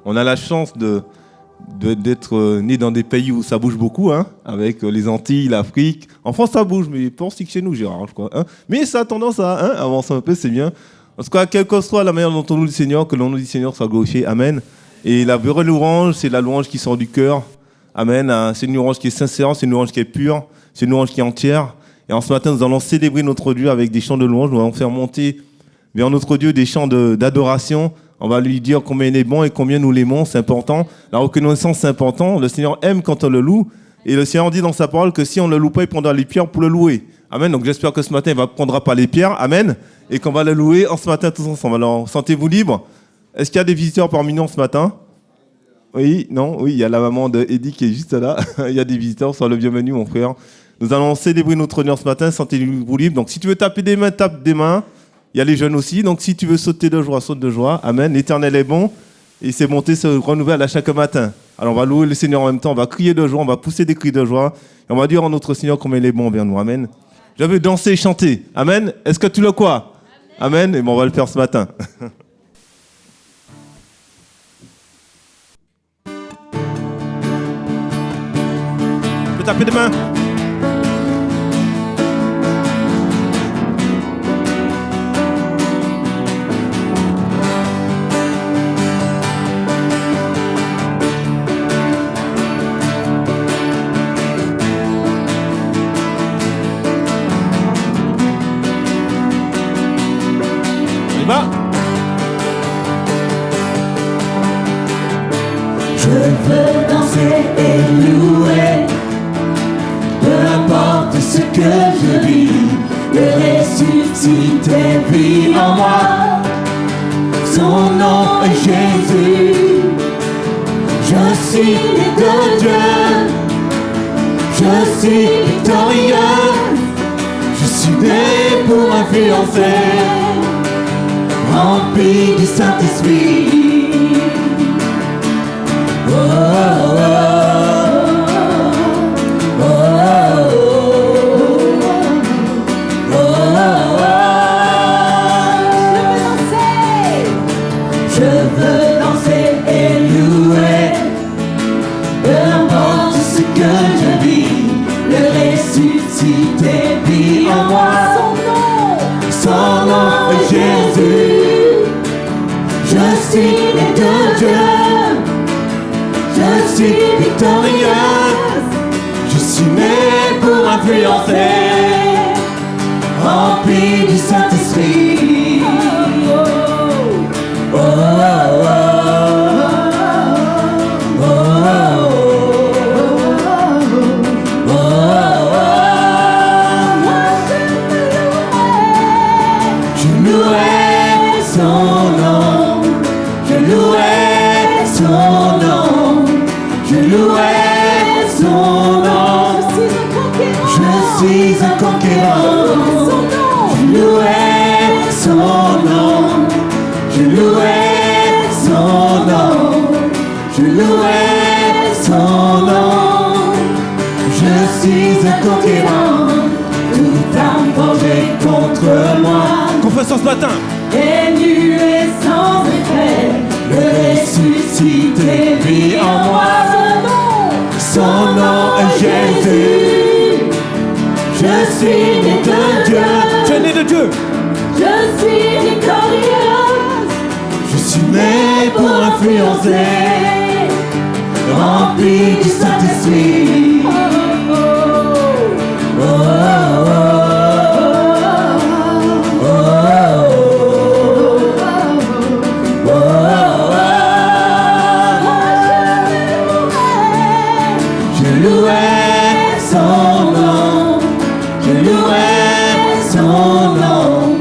On a la chance d'être né dans des pays où ça bouge beaucoup, hein, avec les Antilles, l'Afrique. En France, ça bouge, mais pas aussi que chez nous, Gérard, je crois. Hein. Mais ça a tendance à avancer un peu, c'est bien. En tout cas, quelle que soit la manière dont on loue le Seigneur, que l'on loue le Seigneur soit glorifié. Amen. Et la vraie louange, c'est la louange qui sort du cœur. Amen. C'est une louange qui est sincère, c'est une louange qui est pure, c'est une louange qui est entière. Et en ce matin, nous allons célébrer notre Dieu avec des chants de louange. Nous allons faire monter vers notre Dieu des chants d'adoration. On va lui dire combien il est bon et combien nous l'aimons, c'est important. La reconnaissance, c'est important. Le Seigneur aime quand on le loue. Et le Seigneur dit dans sa parole que si on ne le loue pas, il prendra les pierres pour le louer. Amen. Donc j'espère que ce matin, il ne prendra pas les pierres. Amen. Et qu'on va le louer en ce matin tous ensemble. Alors, sentez-vous libre. Est-ce qu'il y a des visiteurs parmi nous ce matin? Oui, non, oui, il y a la maman d'Eddie qui est juste là. Il y a des visiteurs, sois le bienvenu, mon frère. Nous allons célébrer notre Dieu ce matin. Sentez-vous libre. Donc si tu veux taper des mains, tape des mains. Il y a les jeunes aussi, donc si tu veux sauter de joie, saute de joie. Amen. L'Éternel est bon et ses bontés se renouvellent à chaque matin. Alors on va louer le Seigneur en même temps, on va crier de joie, on va pousser des cris de joie et on va dire à notre Seigneur combien il est bon envers nous. Amen. Je veux danser et chanter. Amen. Est-ce que tu le crois? Amen. Et bon, on va le faire ce matin. Tu peux taper des mains. Je veux danser et louer, peu importe ce que je vis, le ressuscité vit en moi. Son nom est Jésus, je suis né de Dieu, je suis victorieux, je suis né pour influencer, rempli du Saint-Esprit. Oh, oh, oh, oh, oh, je veux danser et louer, peu importe ce que je vis, le ressuscité vit en moi. Son nom est Jésus, je suis né de Dieu. Je suis victorieuse, je suis né pour influencer, rempli du Saint-Esprit. Oh, oh, oh, oh, oh, oh, oh, je louerai son nom, je louerai son nom. Je louerai son nom, je suis un conquérant, je louerai son nom, je louerai son nom, je louerai son nom, je suis un conquérant, tout âme forgée contre moi. Confessons ce matin. Et nu et sans effet, le ressuscité vit en moi. Son nom est Jésus, je suis né de Dieu. Tu es né de Dieu. Je suis victorieuse, je suis né pour influencer, rempli du Saint-Esprit. Oh, oh, oh, oh, oh, oh, oh, oh. Je louerai son nom, je louerai son nom,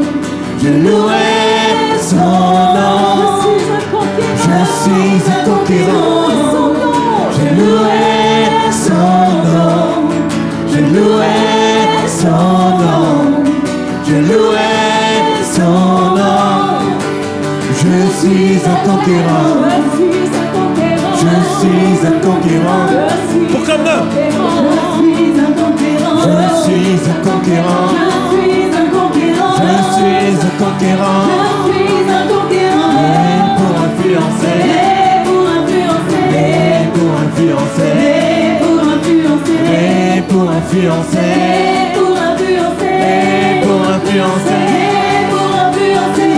je louerai son nom. Je suis un conquérant, je louerai son nom, je louerai son nom, je louerai son nom. Je suis un conquérant, je suis un conquérant. Proclame-le. Je suis un conquérant, je suis un conquérant, et pour influencer, influencer, pour influencer, pour influencer. pour influencer.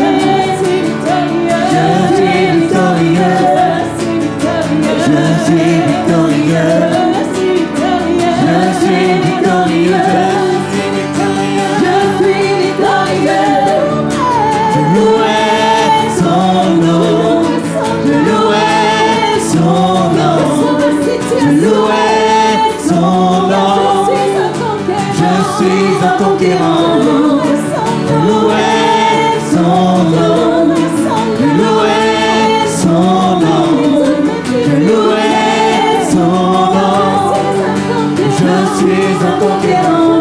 Je suis victorieux, je suis victorieux, je suis victorieux, je suis victorieux. Je louerai son nom, je louerai son nom, je louerai son nom. Je suis un conquérant, je louerai son nom, je louerai son nom, je louerai son nom. Je suis un conquérant,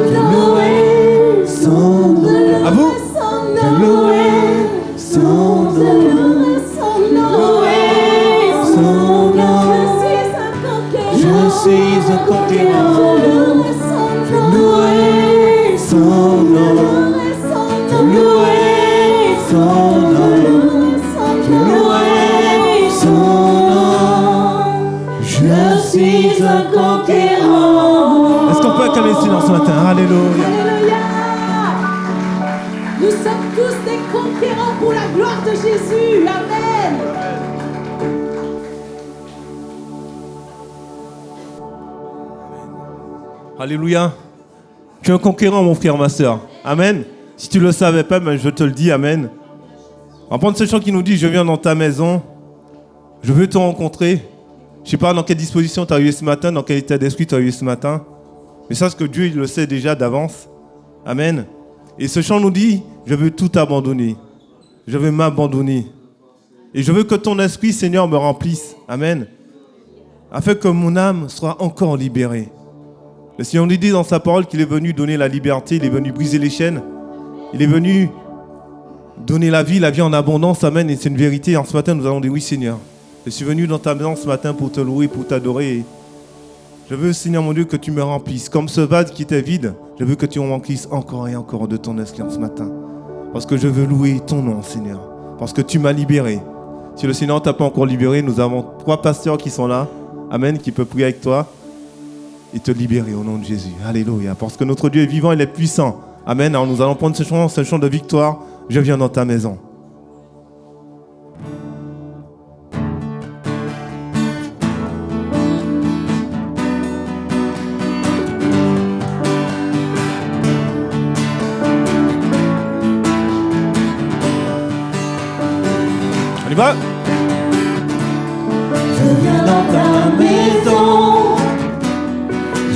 je louerai son nom. À vous? Je louerai son nom, je suis un conquérant. Je louerai son nom, je louerai son nom, je louerai son nom. Je suis un conquérant. Est-ce qu'on peut acclamer le silence ce matin? Alléluia. Alléluia. Nous sommes tous des conquérants pour la gloire de Jésus. Amen. Alléluia. Tu es un conquérant, mon frère, ma soeur. Amen. Si tu ne le savais pas, ben je te le dis. Amen. On va prendre ce chant qui nous dit: je viens dans ta maison. Je veux te rencontrer. Je ne sais pas dans quelle disposition tu as eu ce matin, dans quel état d'esprit tu as eu ce matin. Mais sache que Dieu, il le sait déjà d'avance. Amen. Et ce chant nous dit: je veux tout abandonner. Je veux m'abandonner. Et je veux que ton esprit, Seigneur, me remplisse. Amen. Afin que mon âme soit encore libérée. Le Seigneur nous dit dans sa parole qu'il est venu donner la liberté, il est venu briser les chaînes, il est venu donner la vie en abondance, amen, et c'est une vérité. En ce matin, nous allons dire: oui, Seigneur, je suis venu dans ta maison ce matin pour te louer, pour t'adorer. Je veux, Seigneur mon Dieu, que tu me remplisses. Comme ce vase qui était vide, je veux que tu me remplisses encore et encore de ton esprit en ce matin. Parce que je veux louer ton nom, Seigneur, parce que tu m'as libéré. Si le Seigneur ne t'a pas encore libéré, nous avons 3 pasteurs qui sont là, amen, qui peuvent prier avec toi et te libérer au nom de Jésus. Alléluia. Parce que notre Dieu est vivant, il est puissant. Amen. Alors nous allons prendre ce chant de victoire. Je viens dans ta maison. On y va. Je viens dans ta maison,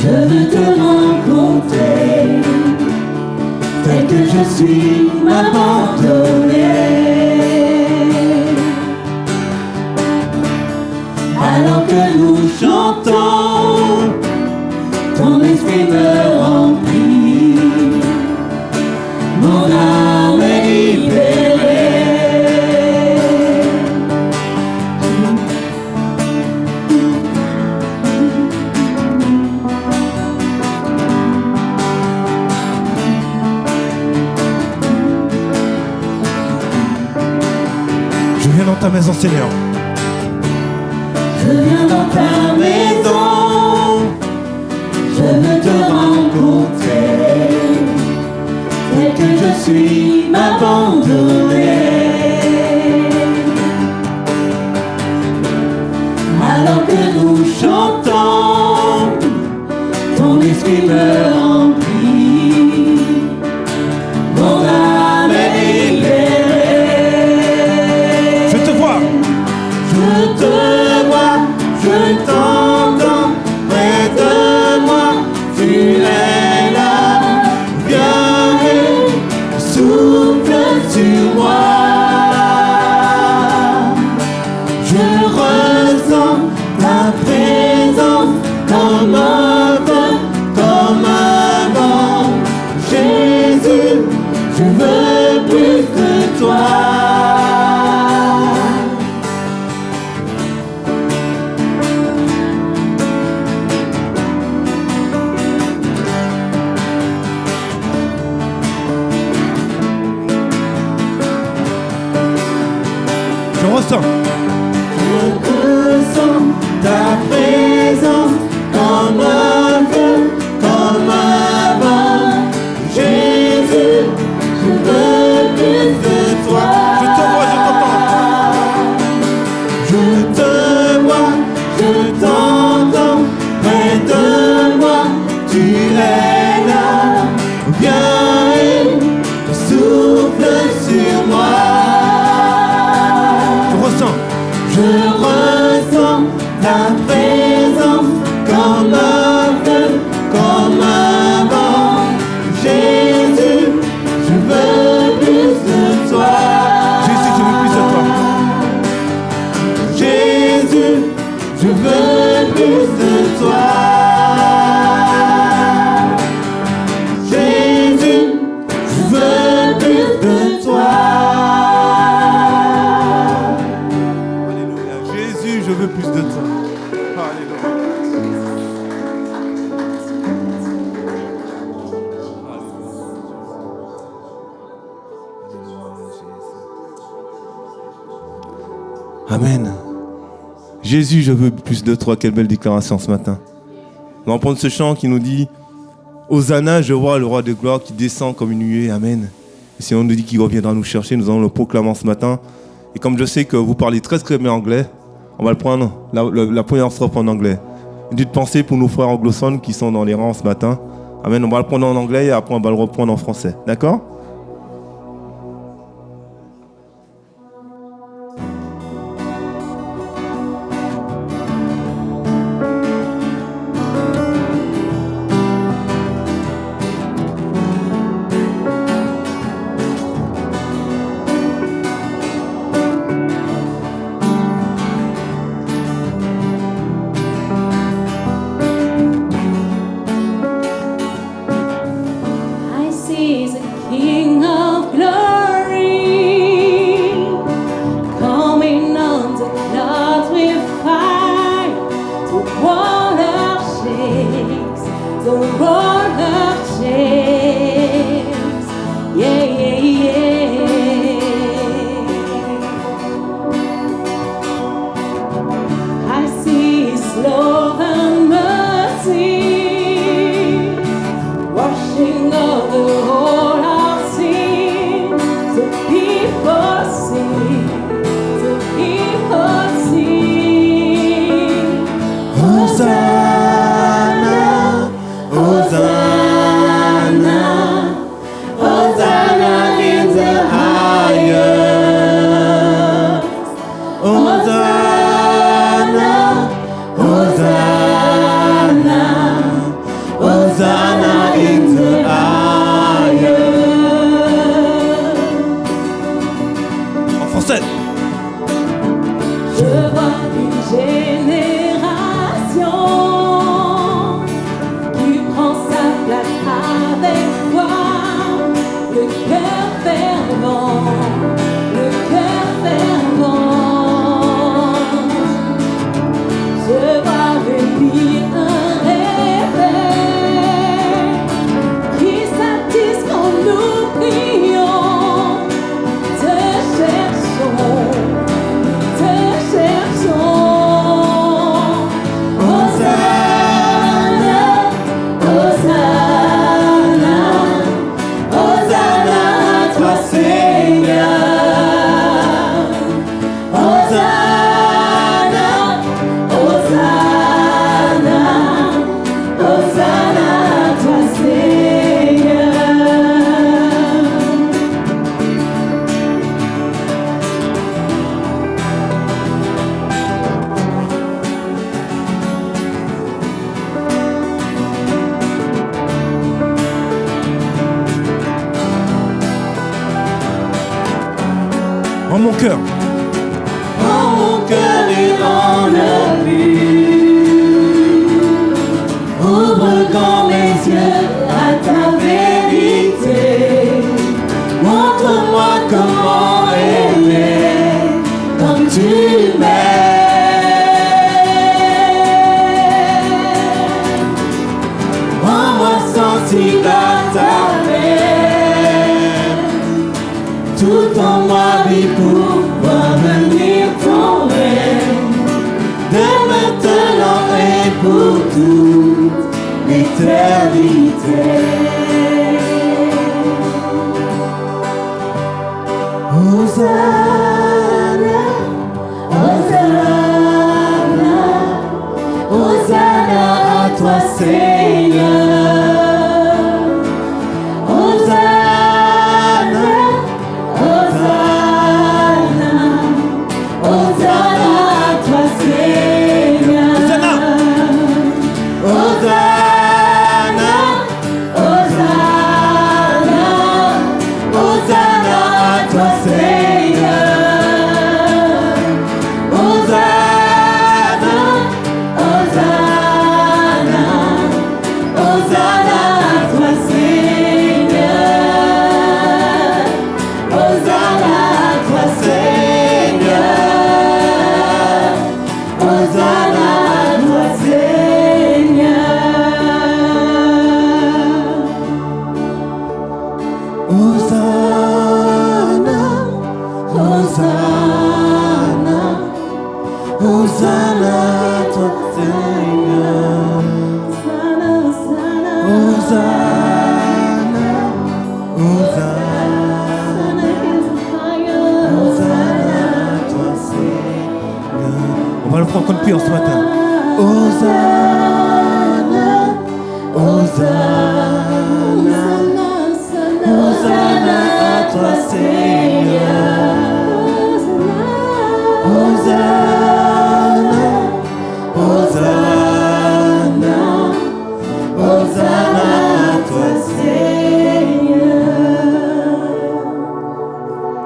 je veux te rencontrer, tel que je suis, m'abandonner. Alors que nous chantons, ton esprit me remplit, mon âme est libérée. Je viens dans ta maison, Seigneur. Je viens dans ta maison, je veux te rencontrer, tel que je suis, m'abandonner. Alors que nous chantons, ton esprit me remplit, mon âme est libérée. Je te vois. Je te vois, je t'entends, près de moi, tu es là. Viens et souffle sur moi. Je ressens ta présence comme un feu, comme un vent. Jésus, je veux plus que toi. Je ressens. Je ressens ta présence comme un feu, Amen. Jésus, je veux plus de toi. Quelle belle déclaration ce matin. On va prendre ce chant qui nous dit Hosanna, je vois le roi de gloire qui descend comme une nuée. Amen. Et si on nous dit qu'il reviendra nous chercher, nous allons le proclamer ce matin. Et comme je sais que vous parlez très très bien anglais, on va le prendre la première strophe en anglais. Une petite pensée pour nos frères anglophones qui sont dans les rangs ce matin. Amen. On va le prendre en anglais et après on va le reprendre en français. D'accord? En mon cœur. En mon cœur et en le but. Ouvre grand mes yeux à ta vérité. Montre-moi comment aimer comme tu m'aimes. Rends-moi sensible à ta paix. Tout en moi vit pour voir venir ton règne, dès maintenant et pour toute l'éternité. Hosanna, Hosanna, Hosanna à toi Seigneur. Hosanna, On va le prendre comme prière ce matin. Hosanna, Hosanna, Hosanna à toi Seigneur. Hosanna, Hosanna, Hosanna à toi Seigneur.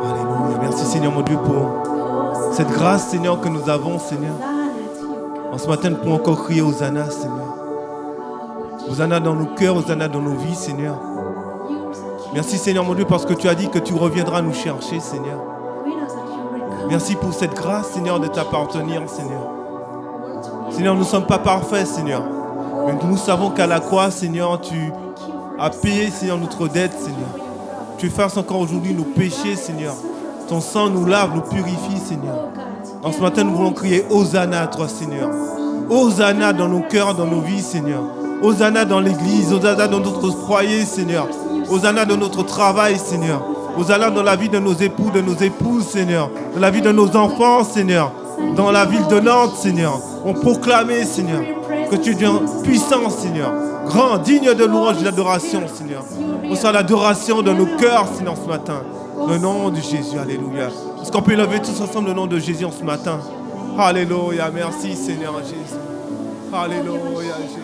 Alléluia. Merci Seigneur mon Dieu pour cette grâce Seigneur que nous avons Seigneur. En ce matin, nous pouvons encore crier Hosanna, Seigneur. Hosanna dans nos cœurs, Hosanna dans nos vies, Seigneur. Merci, Seigneur, mon Dieu, parce que tu as dit que tu reviendras nous chercher, Seigneur. Merci pour cette grâce, Seigneur, de t'appartenir, Seigneur. Seigneur, nous ne sommes pas parfaits, Seigneur. Mais nous savons qu'à la croix, Seigneur, tu as payé, Seigneur, notre dette, Seigneur. Tu effaces encore aujourd'hui nos péchés, Seigneur. Ton sang nous lave, nous purifie, Seigneur. En ce matin, nous voulons crier Hosanna à toi, Seigneur. Hosanna dans nos cœurs, dans nos vies, Seigneur. Hosanna dans l'église, Hosanna dans notre foyer, Seigneur. Hosanna dans notre travail, Seigneur. Hosanna dans la vie de nos époux, de nos épouses, Seigneur. Dans la vie de nos enfants, Seigneur. Dans la ville de Nantes, Seigneur. On proclamait, Seigneur, que tu es Dieu puissant, Seigneur. Grand, digne de louange et d'adoration, Seigneur. On sent l'adoration de nos cœurs, Seigneur, ce matin. Au nom de Jésus, alléluia. Est-ce qu'on peut lever tous ensemble le nom de Jésus en ce matin? Alléluia, merci Seigneur Jésus. Alléluia Jésus.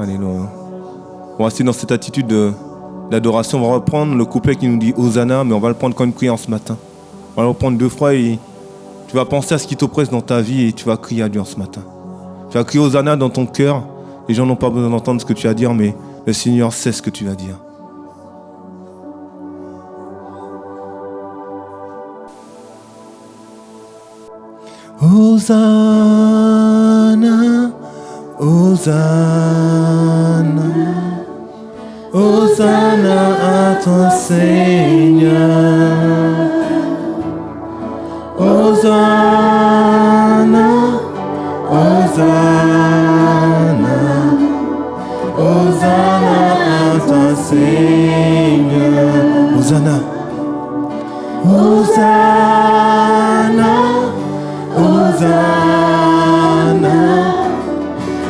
Alléluia. On va rester dans cette attitude d'adoration. On va reprendre le couplet qui nous dit Hosanna, mais on va le prendre comme une prière ce matin. On va le reprendre 2 fois et tu vas penser à ce qui t'oppresse dans ta vie et tu vas crier à Dieu ce matin. Tu vas crier Hosanna dans ton cœur. Les gens n'ont pas besoin d'entendre ce que tu as à dire, mais le Seigneur sait ce que tu vas dire. Hosanna, Hosanna, Hosanna à toi Seigneur. Hosanna, Hosanna, Hosanna à toi Seigneur. Hosanna, Hosanna, Hosanna,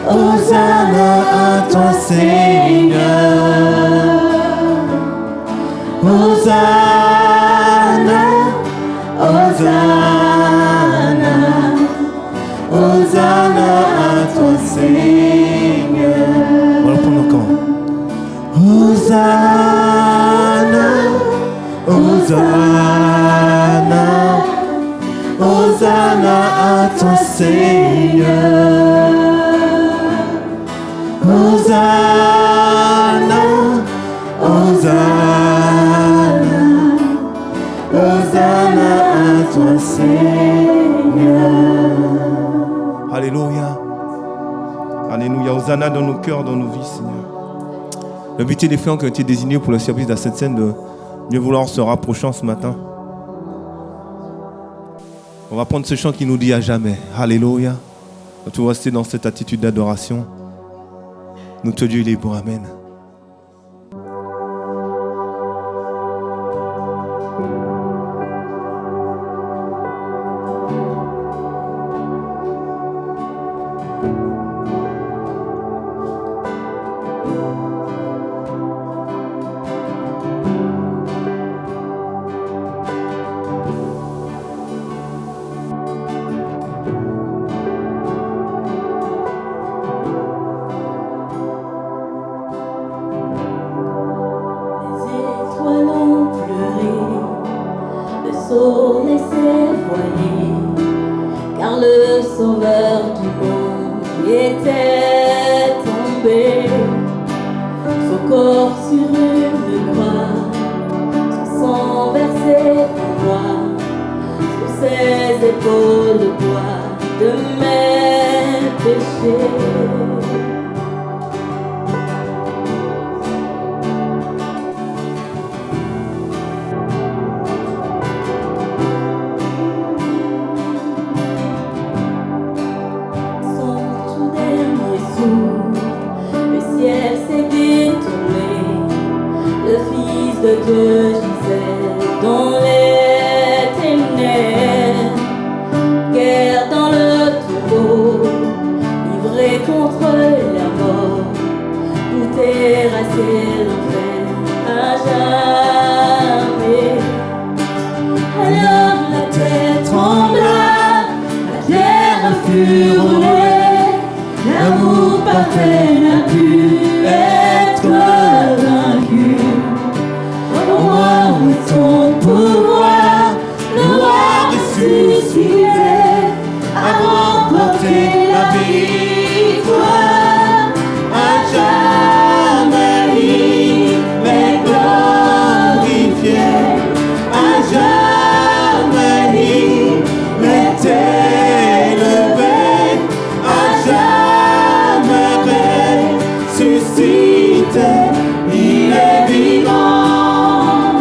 Hosanna à toi Seigneur. Hosanna, Hosanna, Hosanna à toi Seigneur. On va le prendre encore. Hosanna, Hosanna, Hosanna à toi Seigneur. Hosanna, Hosanna, Hosanna à toi Seigneur. Alléluia. Alléluia. Hosanna dans nos cœurs, dans nos vies, Seigneur. L'invité des frères qui ont été désignés pour le service de la Sainte Seine de mieux vouloir se rapprocher ce matin. On va prendre ce chant qui nous dit à jamais. Alléluia. Tu vas rester dans cette attitude d'adoration. Notre Dieu, il est bon. Amen. je gisais dans les ténèbres, guerre dans le tombeau, livré contre la mort, pour terrasser l'enfer à jamais. Alors la terre trembla, la terre fut roulée, l'amour parfait n'a pu être vaincu. Au roi de ton pouvoir, le roi ressuscité a remporté la victoire. À jamais il est glorifié, à jamais il est élevé, à jamais ressuscité. Il est vivant,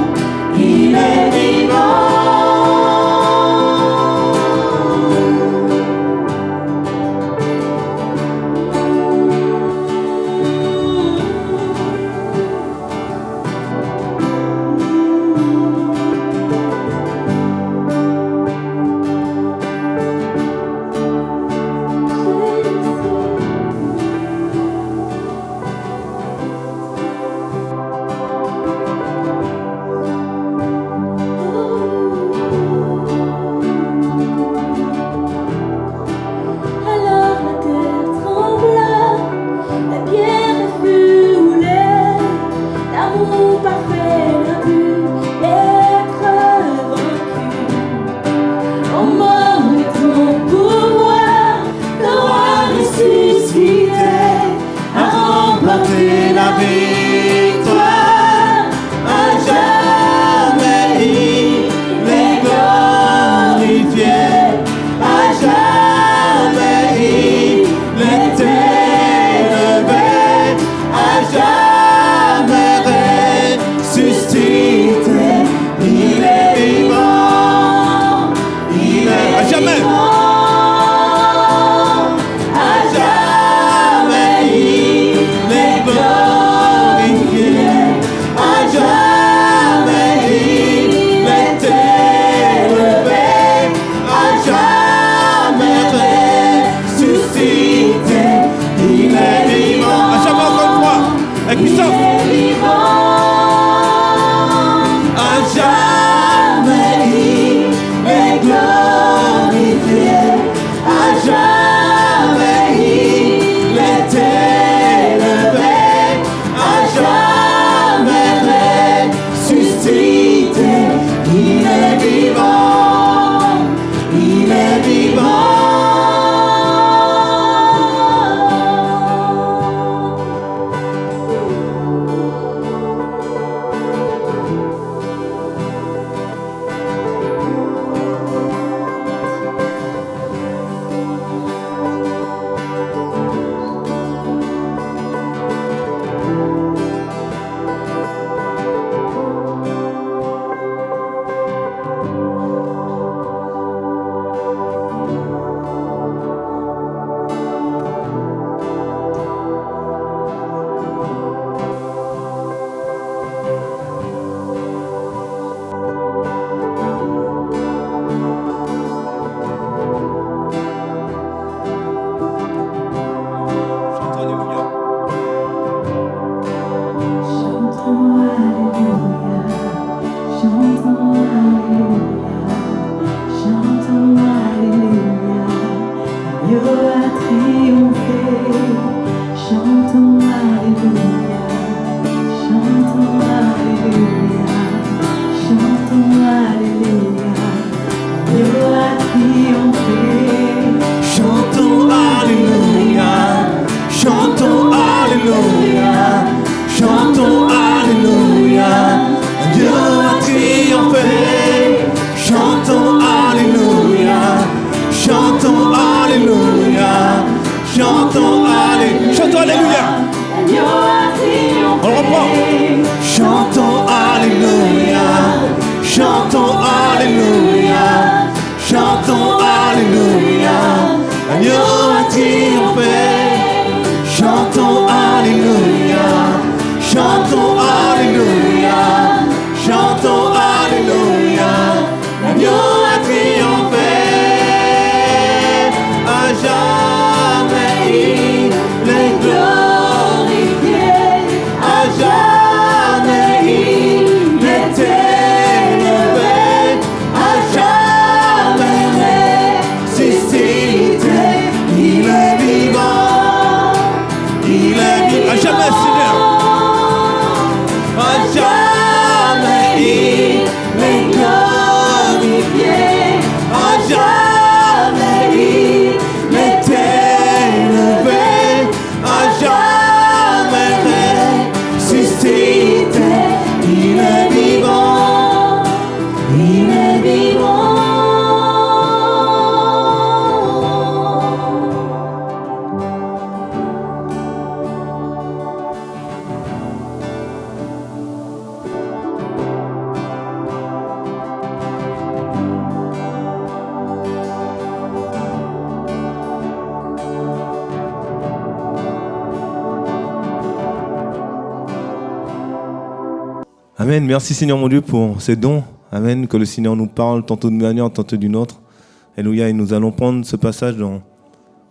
il est vivant. Alors la terre trembla, la pierre fut roulée, l'amour parfait n'a pu être vaincu. Au mort de ton pouvoir, le roi ressuscité a remporté la victoire. À jamais il est glorifié, à jamais il est élevé, à jamais ressuscité. Il est vivant, il est À jamais. vivant. À jamais il est glorifié, à jamais il est élevé, à jamais ressuscité. Il est vivant, À jamais encore une fois. Avec puissance. il est vivant. À jamais il est glorifié, à jamais il est élevé, à jamais ressuscité. Il est vivant, il est vivant. Amen. Merci Seigneur mon Dieu pour ces dons. Amen. Que le Seigneur nous parle tantôt d'une manière, tantôt d'une autre. Alléluia. Et nous allons prendre ce passage dans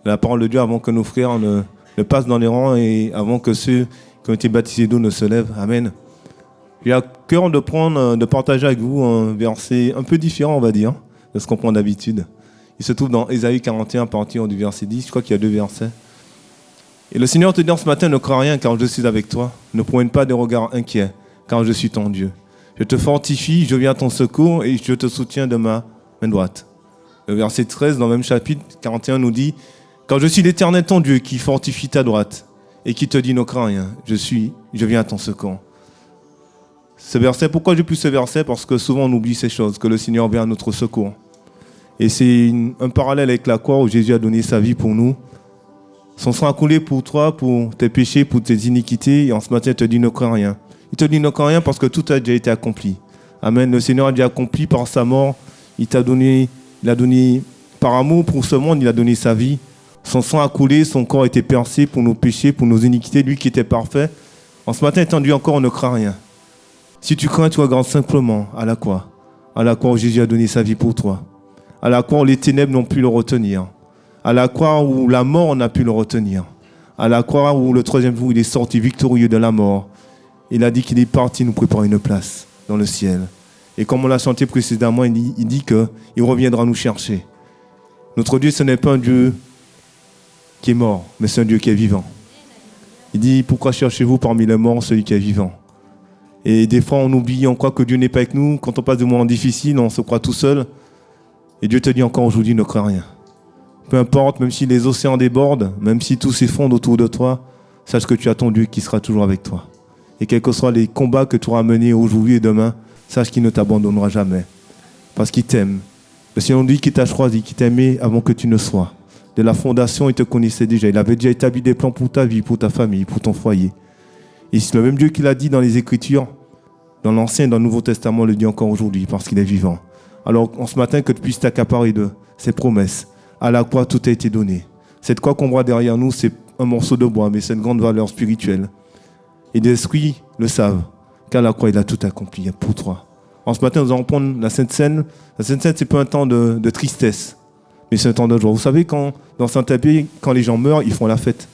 la parole de Dieu avant que nos frères ne passent dans les rangs et avant que ceux qui ont été baptisés d'eau ne se lèvent. Amen. J'ai à cœur de partager avec vous un verset un peu différent, on va dire, de ce qu'on prend d'habitude. Il se trouve dans Ésaïe 41, à partir du verset 10. Je crois qu'il y a 2 versets. Et le Seigneur te dit en ce matin, ne crains rien car je suis avec toi. Ne promène pas des regards inquiets car je suis ton Dieu. Je te fortifie, je viens à ton secours et je te soutiens de ma main droite. Le verset 13 dans le même chapitre 41 nous dit, car je suis l'Éternel ton Dieu qui fortifie ta droite et qui te dit ne crains rien. Je viens à ton secours. Ce verset, pourquoi j'ai pris ce verset? Parce que souvent on oublie ces choses, que le Seigneur vient à notre secours. Et c'est un parallèle avec la croix où Jésus a donné sa vie pour nous. Son sang a coulé pour toi, pour tes péchés, pour tes iniquités. Et en ce matin, il te dit ne crains rien. Il te dit ne crains rien parce que tout a déjà été accompli. Amen. Le Seigneur a déjà accompli par sa mort. Il a donné par amour pour ce monde, il a donné sa vie. Son sang a coulé, son corps a été percé pour nos péchés, pour nos iniquités. Lui qui était parfait. En ce matin, il t'a dit encore ne crains rien. Si tu crains, tu regardes simplement à la croix. À la croix où Jésus a donné sa vie pour toi. À la croix où les ténèbres n'ont pu le retenir. À la croix où la mort n'a pu le retenir. À la croix où le 3e jour, il est sorti victorieux de la mort. Il a dit qu'il est parti nous préparer une place dans le ciel. Et comme on l'a chanté précédemment, il dit qu'il reviendra nous chercher. Notre Dieu, ce n'est pas un Dieu qui est mort, mais c'est un Dieu qui est vivant. Il dit, pourquoi cherchez-vous parmi les morts celui qui est vivant? Et des fois, on oublie, on croit que Dieu n'est pas avec nous. Quand on passe des moments difficiles, on se croit tout seul. Et Dieu te dit encore aujourd'hui, ne crains rien. Peu importe, même si les océans débordent, même si tout s'effondre autour de toi, sache que tu as ton Dieu qui sera toujours avec toi. Et quels que soient les combats que tu auras menés aujourd'hui et demain, sache qu'il ne t'abandonnera jamais. Parce qu'il t'aime. Le Seigneur nous dit qu'il t'a choisi, qu'il t'aimait avant que tu ne sois. De la fondation, il te connaissait déjà. Il avait déjà établi des plans pour ta vie, pour ta famille, pour ton foyer. Et c'est le même Dieu qui l'a dit dans les Écritures, dans l'Ancien et dans le Nouveau Testament, le dit encore aujourd'hui, parce qu'il est vivant. Alors, en ce matin, que tu puisses t'accaparer de ses promesses. À la croix, tout a été donné. Cette croix qu'on voit derrière nous, c'est un morceau de bois, mais c'est une grande valeur spirituelle. Et les esprits le savent, qu'à la croix, il a tout accompli pour toi. En ce matin, nous allons prendre la Sainte Seine. La Sainte Seine, ce n'est pas un temps de tristesse, mais c'est un temps de joie. Vous savez, dans certains pays, quand les gens meurent, ils font la fête.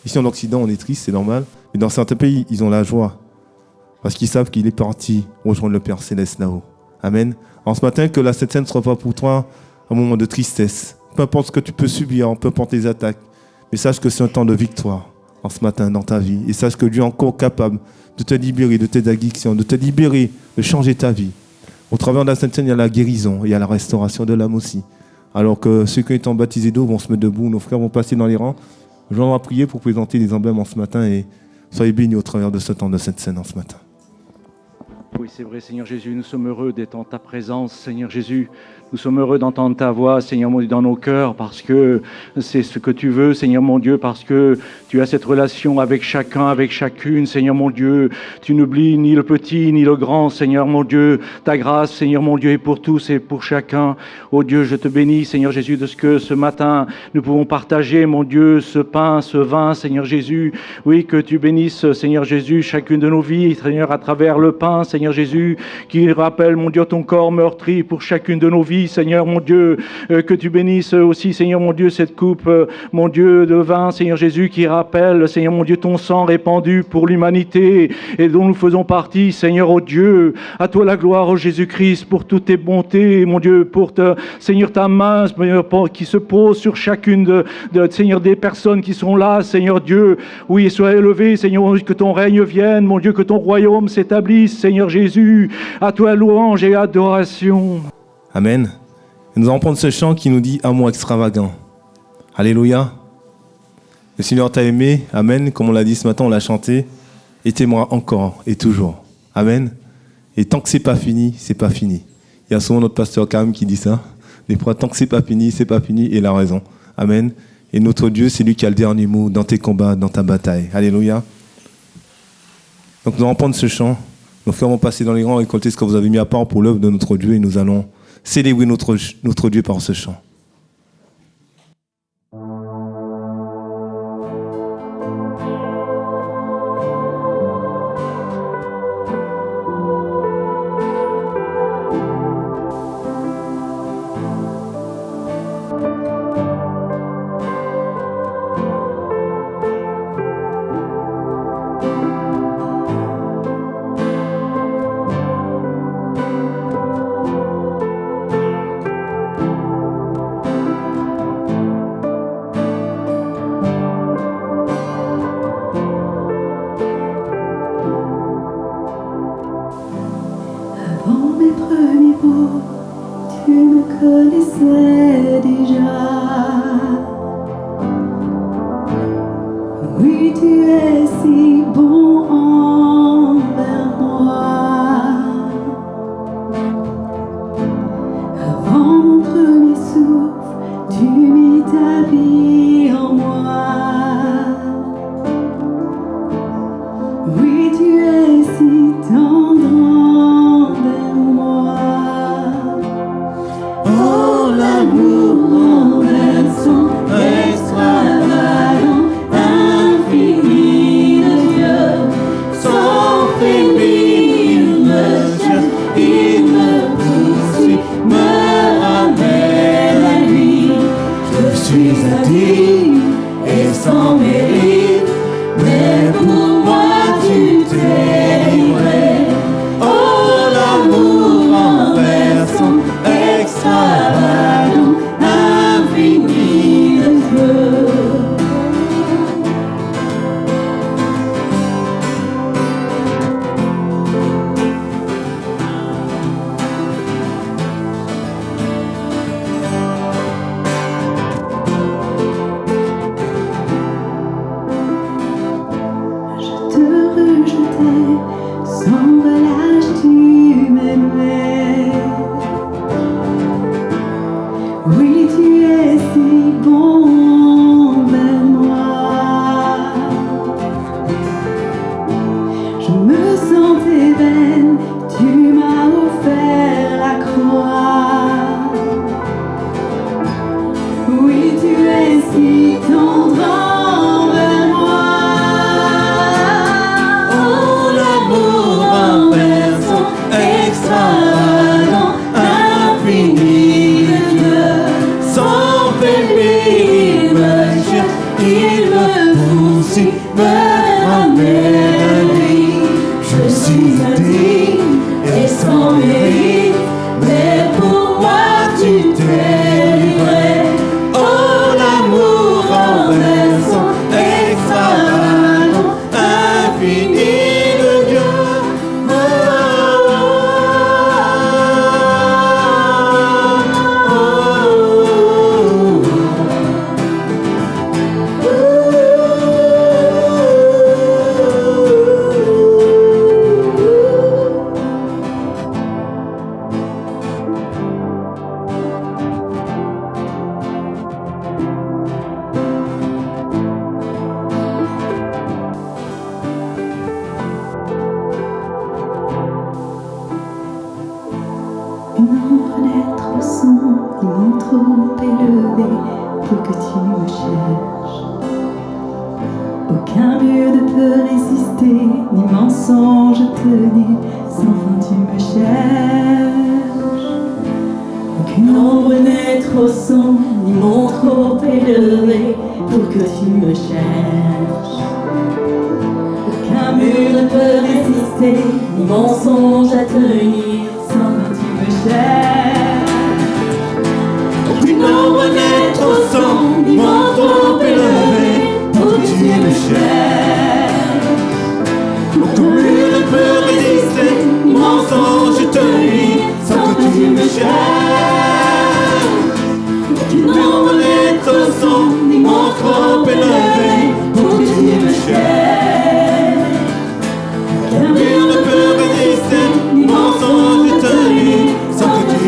Ici, en Occident, on est triste, c'est normal. Mais dans certains pays, ils ont la joie. Parce qu'ils savent qu'il est parti rejoindre le Père Céleste là-haut. Amen. En ce matin, que la Sainte Seine ne soit pas pour toi un moment de tristesse. Peu importe ce que tu peux subir, peu importe les attaques. Mais sache que c'est un temps de victoire en ce matin dans ta vie. Et sache que Dieu est encore capable de te libérer de tes addictions, de te libérer, de changer ta vie. Au travers de la Sainte Seine, il y a la guérison, il y a la restauration de l'âme aussi. Alors que ceux qui ont été baptisés d'eau vont se mettre debout, nos frères vont passer dans les rangs. Je vais prier pour présenter les emblèmes en ce matin et soyez bénis au travers de ce temps de cette scène en ce matin. Oui, c'est vrai, Seigneur Jésus, nous sommes heureux d'être en ta présence, Seigneur Jésus. Nous sommes heureux d'entendre ta voix, Seigneur mon Dieu, dans nos cœurs, parce que c'est ce que tu veux, Seigneur mon Dieu, parce que tu as cette relation avec chacun, avec chacune, Seigneur mon Dieu. Tu n'oublies ni le petit, ni le grand, Seigneur mon Dieu. Ta grâce, Seigneur mon Dieu, est pour tous et pour chacun. Oh Dieu, je te bénis, Seigneur Jésus, de ce que ce matin, nous pouvons partager, mon Dieu, ce pain, ce vin, Seigneur Jésus. Oui, que tu bénisses, Seigneur Jésus, chacune de nos vies, Seigneur, à travers le pain, Seigneur Jésus, qui rappelle, mon Dieu, ton corps meurtri pour chacune de nos vies, Seigneur mon Dieu, que tu bénisses aussi, Seigneur mon Dieu, cette coupe, mon Dieu, de vin, Seigneur Jésus, qui rappelle, Seigneur mon Dieu, ton sang répandu pour l'humanité et dont nous faisons partie, Seigneur, oh Dieu, à toi la gloire, oh Jésus-Christ, pour toutes tes bontés, mon Dieu, pour Seigneur, ta main, qui se pose sur chacune Seigneur, des personnes qui sont là, Seigneur Dieu, oui, sois élevé, Seigneur, que ton règne vienne, mon Dieu, que ton royaume s'établisse, Seigneur Jésus, à toi louange et adoration. Amen. Et nous allons prendre ce chant qui nous dit amour extravagant. Alléluia. Le Seigneur t'a aimé. Amen. Comme on l'a dit ce matin, on l'a chanté. Et t'aimera encore et toujours. Amen. Et tant que c'est pas fini, c'est pas fini. Il y a souvent notre pasteur Cam qui dit ça. Des fois, tant que c'est pas fini, et il a raison. Amen. Et notre Dieu, c'est lui qui a le dernier mot dans tes combats, dans ta bataille. Alléluia. Donc nous allons prendre ce chant. Nos frères vont passer dans les rangs et récolter ce que vous avez mis à part pour l'œuvre de notre Dieu et nous allons célébrer notre Dieu par ce chant. connaissais déjà. Oui, tu es si bon envers moi. Avant mon premier souffle, tu mis ta vie en moi. Oui, tu es si tendre envers moi. Oh, l'amour renversant, extravagant, infini de Dieu. Sans faiblir, il me cherche, il me poursuit, me ramène à lui. Je suis indigne et sans mérite, mais pour moi tu t'es livré. Oh, l'amour renversant, extravagant, infini de Dieu. Je te rejetais, sans relâche tu m'aimais. Oui, tu es si bon envers moi. Je me sentais vaine, tu m'as offert la croix. Oui, tu es si tendre envers moi. Oh, l'amour renversant, extravagant, infini de Dieu. Sans faiblir, il me cherche, il me poursuit, me ramène à lui. Je suis indigne et sans mérite, mais pour moi tu t'es livré. Oh, l'amour renversant, extravagant, infini de Dieu. Une ombre n'est trop sombre, ni trop élevée pour que tu me cherches. Aucun mur ne peut résister, ni mensonge tenir, sans fin tu me cherches. Aucune ombre n'est trop sombre, ni mon trop élevé pour que tu me cherches. Aucun mur ne peut résister, ni mensonge à tenir, sans fin tu me cherches. Aucune ombre n'est trop sombre, ni mon trop élevé pour que tu me cherches. Aucun mur ne peut résister, ni mensonge tenir, sans que tu me cherches. Aucune ombre n'est trop sombre, ni mon trop élevé pour que tu me cherches. Aucun mur ne peut résister, ni mensonge tenir, sans que tu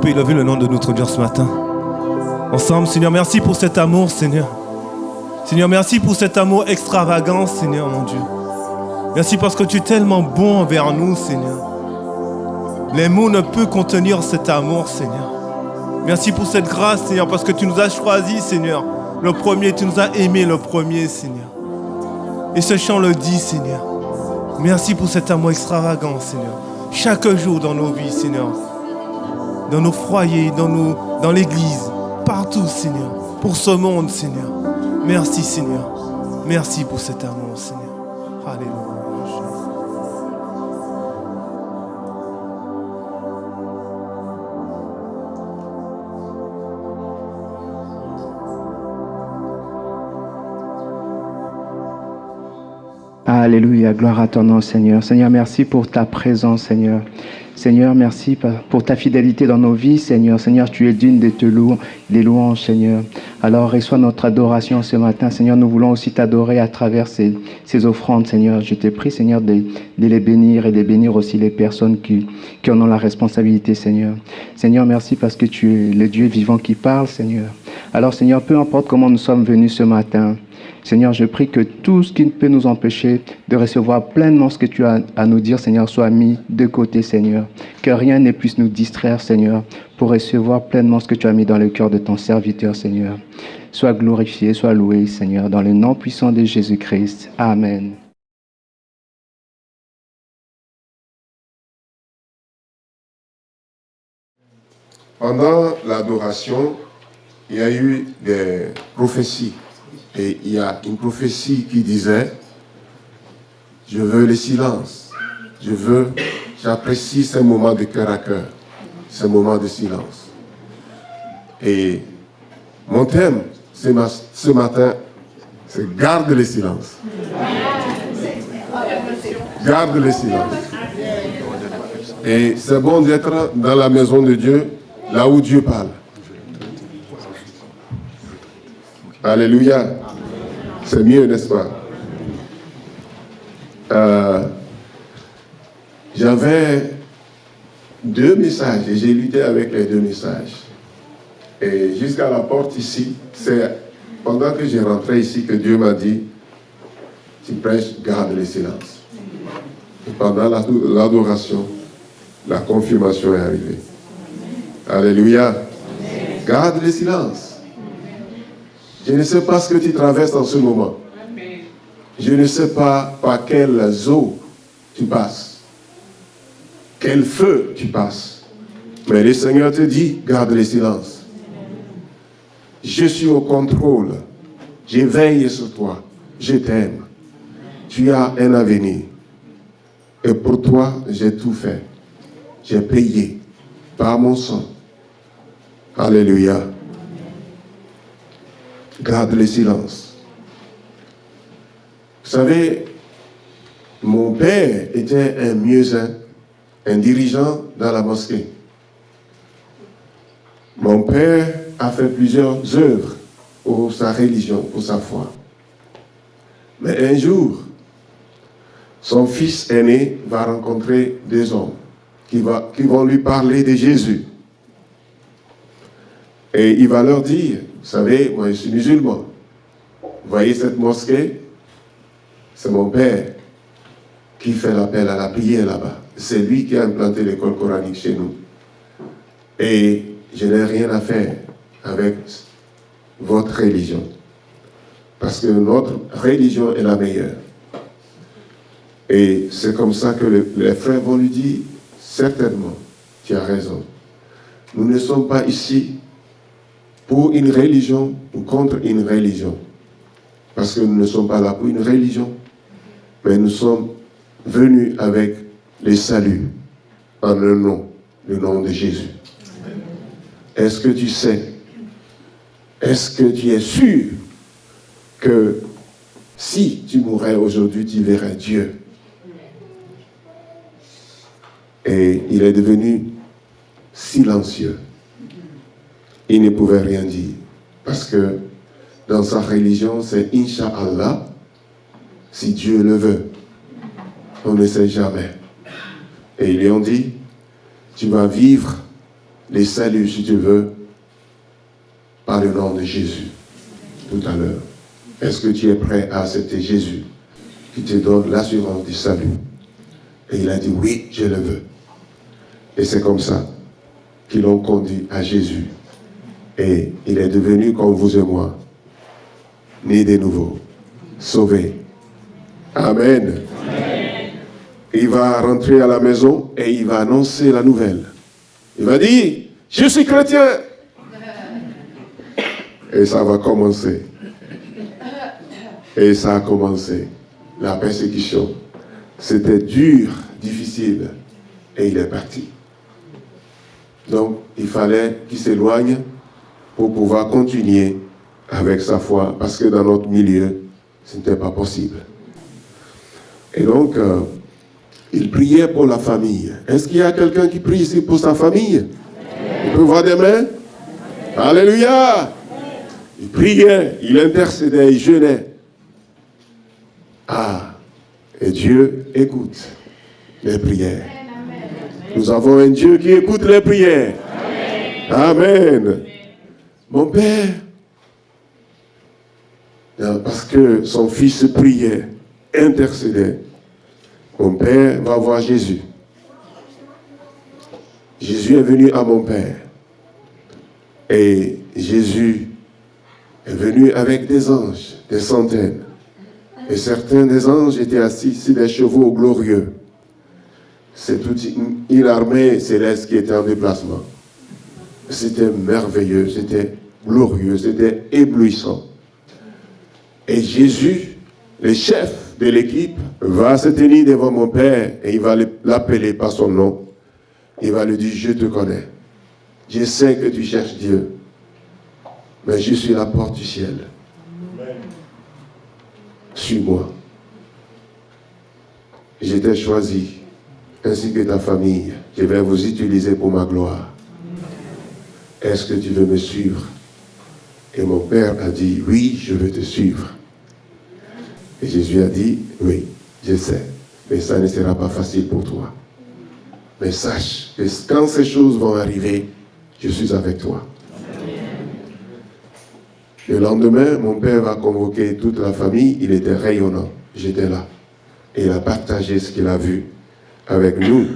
peut élever le nom de notre Dieu ce matin? Ensemble, Seigneur, merci pour cet amour, Seigneur. Seigneur, merci pour cet amour extravagant, Seigneur, mon Dieu. Merci parce que tu es tellement bon envers nous, Seigneur. Les mots ne peuvent contenir cet amour, Seigneur. Merci pour cette grâce, Seigneur, parce que tu nous as choisis, Seigneur. Le premier, tu nous as aimés le premier, Seigneur. Et ce chant le dit, Seigneur. Merci pour cet amour extravagant, Seigneur. Chaque jour dans nos vies, Seigneur. Dans nos foyers, dans l'église. Partout, Seigneur. Pour ce monde, Seigneur. Merci, Seigneur. Merci pour cet amour, Seigneur. Alléluia. Alléluia, gloire à ton nom, Seigneur. Seigneur, merci pour ta présence, Seigneur. Seigneur, merci pour ta fidélité dans nos vies, Seigneur. Seigneur, tu es digne de te louer, des louanges, Seigneur. Alors, reçois notre adoration ce matin, Seigneur. Nous voulons aussi t'adorer à travers ces offrandes, Seigneur. Je te prie, Seigneur, de les bénir et de bénir aussi les personnes qui en ont la responsabilité, Seigneur. Seigneur, merci parce que tu es le Dieu vivant qui parle, Seigneur. Alors, Seigneur, peu importe comment nous sommes venus ce matin, Seigneur, je prie que tout ce qui peut nous empêcher de recevoir pleinement ce que tu as à nous dire, Seigneur, soit mis de côté, Seigneur. Que rien ne puisse nous distraire, Seigneur, pour recevoir pleinement ce que tu as mis dans le cœur de ton serviteur, Seigneur. Sois glorifié, sois loué, Seigneur, dans le nom puissant de Jésus-Christ. Amen. Pendant l'adoration, il y a eu des prophéties. Et il y a une prophétie qui disait, je veux le silence. J'apprécie ces moments de cœur à cœur, ces moments de silence. Et mon thème ce matin, c'est garde le silence. Garde le silence. Et c'est bon d'être dans la maison de Dieu, là où Dieu parle. Alléluia. C'est mieux, n'est-ce pas? J'avais 2 messages et j'ai lutté avec les 2 messages. Et jusqu'à la porte ici, c'est pendant que j'ai rentré ici que Dieu m'a dit, tu prêches, garde le silence. Et pendant l'adoration, la confirmation est arrivée. Alléluia. Garde le silence. Je ne sais pas ce que tu traverses en ce moment. Je ne sais pas par quelles eaux tu passes. Quel feu tu passes. Mais le Seigneur te dit, garde le silence. Je suis au contrôle. Je veille sur toi. Je t'aime. Tu as un avenir. Et pour toi, j'ai tout fait. J'ai payé par mon sang. Alléluia. Garde le silence. Vous savez, mon père était un muezzin, un dirigeant dans la mosquée. Mon père a fait plusieurs œuvres pour sa religion, pour sa foi. Mais un jour, son fils aîné va rencontrer 2 hommes qui vont lui parler de Jésus. Et il va leur dire, vous savez, moi je suis musulman. Vous voyez cette mosquée? C'est mon père qui fait l'appel à la prière là-bas. C'est lui qui a implanté l'école coranique chez nous. Et je n'ai rien à faire avec votre religion. Parce que notre religion est la meilleure. Et c'est comme ça que les frères vont lui dire, certainement, tu as raison. Nous ne sommes pas ici pour une religion ou contre une religion. Parce que nous ne sommes pas là pour une religion, mais nous sommes venus avec le salut en un nom, le nom de Jésus. Est-ce que tu sais, est-ce que tu es sûr que si tu mourrais aujourd'hui, tu verrais Dieu? Et il est devenu silencieux. Il ne pouvait rien dire. Parce que dans sa religion, c'est Inch'Allah, si Dieu le veut. On ne sait jamais. Et ils lui ont dit, tu vas vivre les saluts, si tu veux, par le nom de Jésus, tout à l'heure. Est-ce que tu es prêt à accepter Jésus qui te donne l'assurance du salut? Et il a dit, oui, je le veux. Et c'est comme ça qu'ils l'ont conduit à Jésus. Et il est devenu comme vous et moi, né de nouveau, sauvé. Amen. Amen. Il va rentrer à la maison et il va annoncer la nouvelle. Il va dire, je suis chrétien. Et ça va commencer. Et ça a commencé. La persécution. C'était dur, difficile. Et il est parti. Donc, il fallait qu'il s'éloigne pour pouvoir continuer avec sa foi. Parce que dans notre milieu, ce n'était pas possible. Et donc, il priait pour la famille. Est-ce qu'il y a quelqu'un qui prie ici pour sa famille? On peut voir des mains? Alléluia! Il priait, il intercédait, il jeûnait. Ah, et Dieu écoute les prières. Nous avons un Dieu qui écoute les prières. Amen. Mon père, parce que son fils priait, intercédait, mon père va voir Jésus. Jésus est venu à mon père. Et Jésus est venu avec des anges, des centaines. Et certains des anges étaient assis sur des chevaux glorieux. C'est toute une armée céleste qui était en déplacement. C'était merveilleux, c'était glorieux, c'était éblouissant. Et Jésus, le chef de l'équipe, va se tenir devant mon père et il va l'appeler par son nom. Il va lui dire, je te connais. Je sais que tu cherches Dieu. Mais je suis la porte du ciel. Suis-moi. Je t'ai choisi, ainsi que ta famille. Je vais vous utiliser pour ma gloire. Est-ce que tu veux me suivre? Et mon père a dit, oui, je veux te suivre. Et Jésus a dit, oui, je sais, mais ça ne sera pas facile pour toi. Mais sache que quand ces choses vont arriver, je suis avec toi. Le lendemain, mon père va convoquer toute la famille. Il était rayonnant. J'étais là. Et il a partagé ce qu'il a vu avec nous.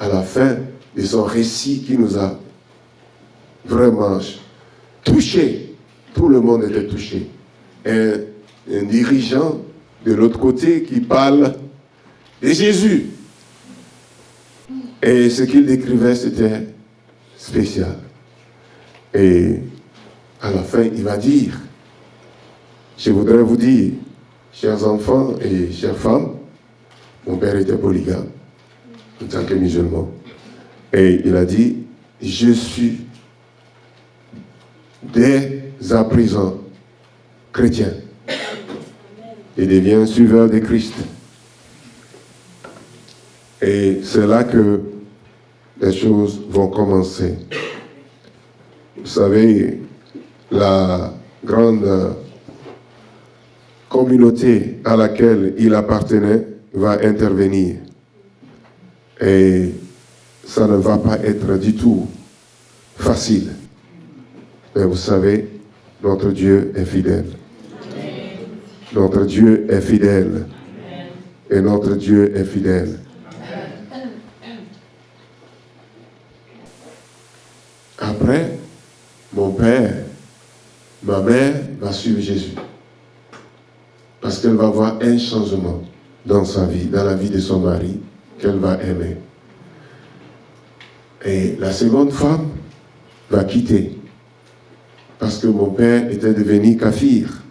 À la fin de son récit qui nous a vraiment touchés. Tout le monde était touché. Un dirigeant de l'autre côté qui parle de Jésus. Et ce qu'il décrivait, c'était spécial. Et à la fin, il va dire, je voudrais vous dire, chers enfants et chères femmes, mon père était polygame, en tant que musulman. Et il a dit, je suis dès à présent chrétien. Il devient suiveur de Christ. Et c'est là que les choses vont commencer. Vous savez, la grande communauté à laquelle il appartenait va intervenir. Et ça ne va pas être du tout facile. Mais vous savez, notre Dieu est fidèle. Notre Dieu est fidèle. Et notre Dieu est fidèle. Après, mon père, ma mère va suivre Jésus. Parce qu'elle va voir un changement dans sa vie, dans la vie de son mari, qu'elle va aimer. Et la seconde femme va quitter. Parce que mon père était devenu kafir,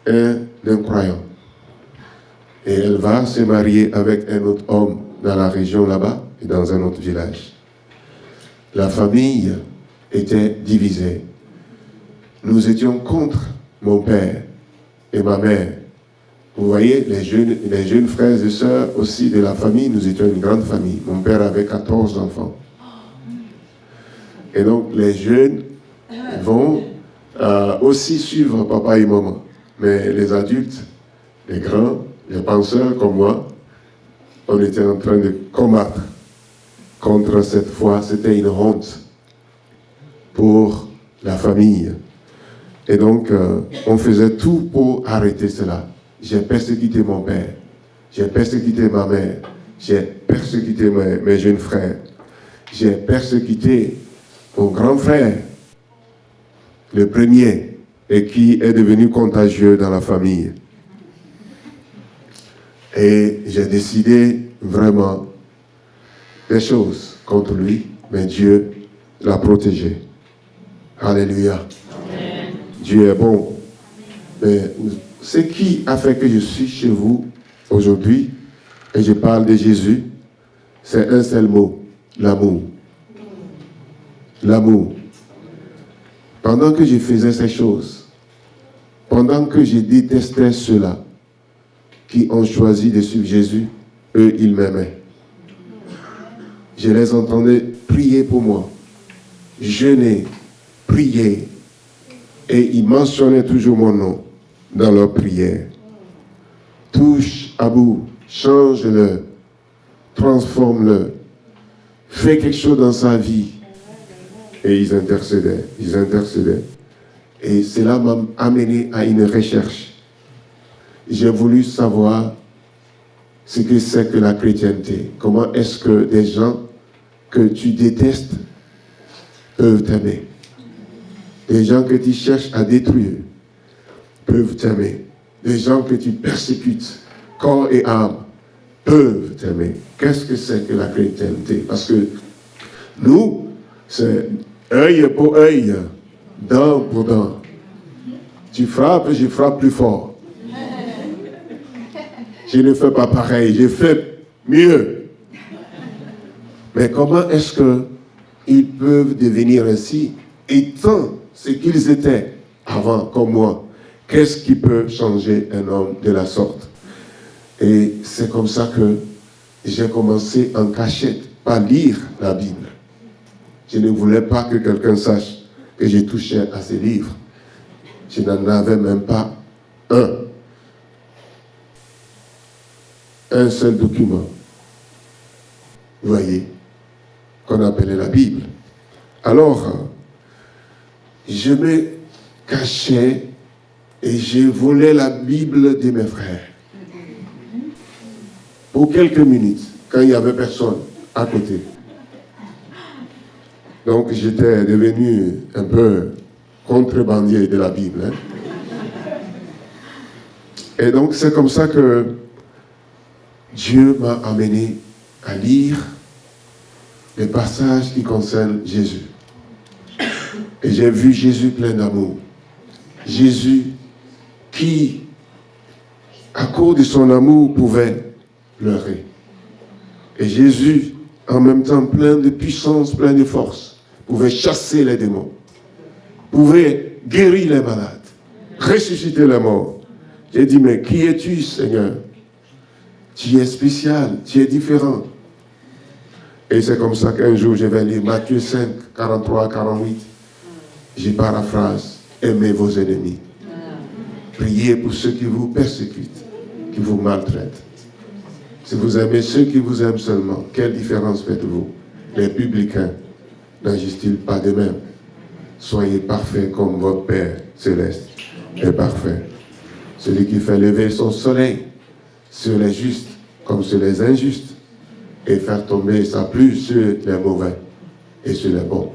un incroyant. Et elle va se marier avec un autre homme dans la région là-bas et dans un autre village. La famille était divisée. Nous étions contre mon père et ma mère. Vous voyez, les jeunes frères et sœurs aussi de la famille, nous étions une grande famille. Mon père avait 14 enfants. Et donc, les jeunes vont aussi suivre papa et maman. Mais les adultes, les grands, les penseurs comme moi, on était en train de combattre contre cette foi, c'était une honte pour la famille. Et donc, on faisait tout pour arrêter cela. J'ai persécuté mon père, j'ai persécuté ma mère, j'ai persécuté mes jeunes frères, j'ai persécuté mon grand frère, le premier, et qui est devenu contagieux dans la famille. Et j'ai décidé vraiment des choses contre lui, mais Dieu l'a protégé. Alléluia. Amen. Dieu est bon. Mais ce qui a fait que je suis chez vous aujourd'hui, et je parle de Jésus, c'est un seul mot, l'amour. L'amour. Pendant que je faisais ces choses, pendant que je détestais ceux-là qui ont choisi de suivre Jésus, eux, ils m'aimaient. Je les entendais prier pour moi, jeûner, prier, et ils mentionnaient toujours mon nom dans leurs prières. Touche à bout, change-le, transforme-le, fais quelque chose dans sa vie. Et ils intercédaient. Et cela m'a amené à une recherche. J'ai voulu savoir ce que c'est que la chrétienté. Comment est-ce que des gens que tu détestes peuvent t'aimer. Des gens que tu cherches à détruire peuvent t'aimer. Des gens que tu persécutes, corps et âme, peuvent t'aimer. Qu'est-ce que c'est que la chrétienté? Parce que nous, c'est œil pour œil, dent pour dent. Tu frappes, je frappe plus fort. Je ne fais pas pareil, je fais mieux. Mais comment est-ce qu'ils peuvent devenir ainsi, étant ce qu'ils étaient avant, comme moi? Qu'est-ce qui peut changer un homme de la sorte? Et c'est comme ça que j'ai commencé en cachette, pas lire la Bible. Je ne voulais pas que quelqu'un sache que j'ai touché à ces livres. Je n'en avais même pas un seul document, vous voyez, qu'on appelait la Bible. Alors, je me cachais et je volais la Bible de mes frères. Pour quelques minutes, quand il n'y avait personne à côté. Donc, j'étais devenu un peu contrebandier de la Bible. Hein. Et donc, c'est comme ça que Dieu m'a amené à lire les passages qui concernent Jésus. Et j'ai vu Jésus plein d'amour. Jésus qui, à cause de son amour, pouvait pleurer. Et Jésus, en même temps plein de puissance, plein de force, pouvait chasser les démons, pouvait guérir les malades, ressusciter les morts. J'ai dit, mais qui es-tu, Seigneur? Tu es spécial, tu es différent. Et c'est comme ça qu'un jour, je vais lire Matthieu 5, 43, 48. Je paraphrase, aimez vos ennemis. Priez pour ceux qui vous persécutent, qui vous maltraitent. Si vous aimez ceux qui vous aiment seulement, quelle différence faites-vous? Les publicains n'agissent-ils pas de même? Soyez parfaits comme votre Père céleste est parfait. Celui qui fait lever son soleil sur les justes comme sur les injustes et faire tomber sa pluie sur les mauvais et sur les bons.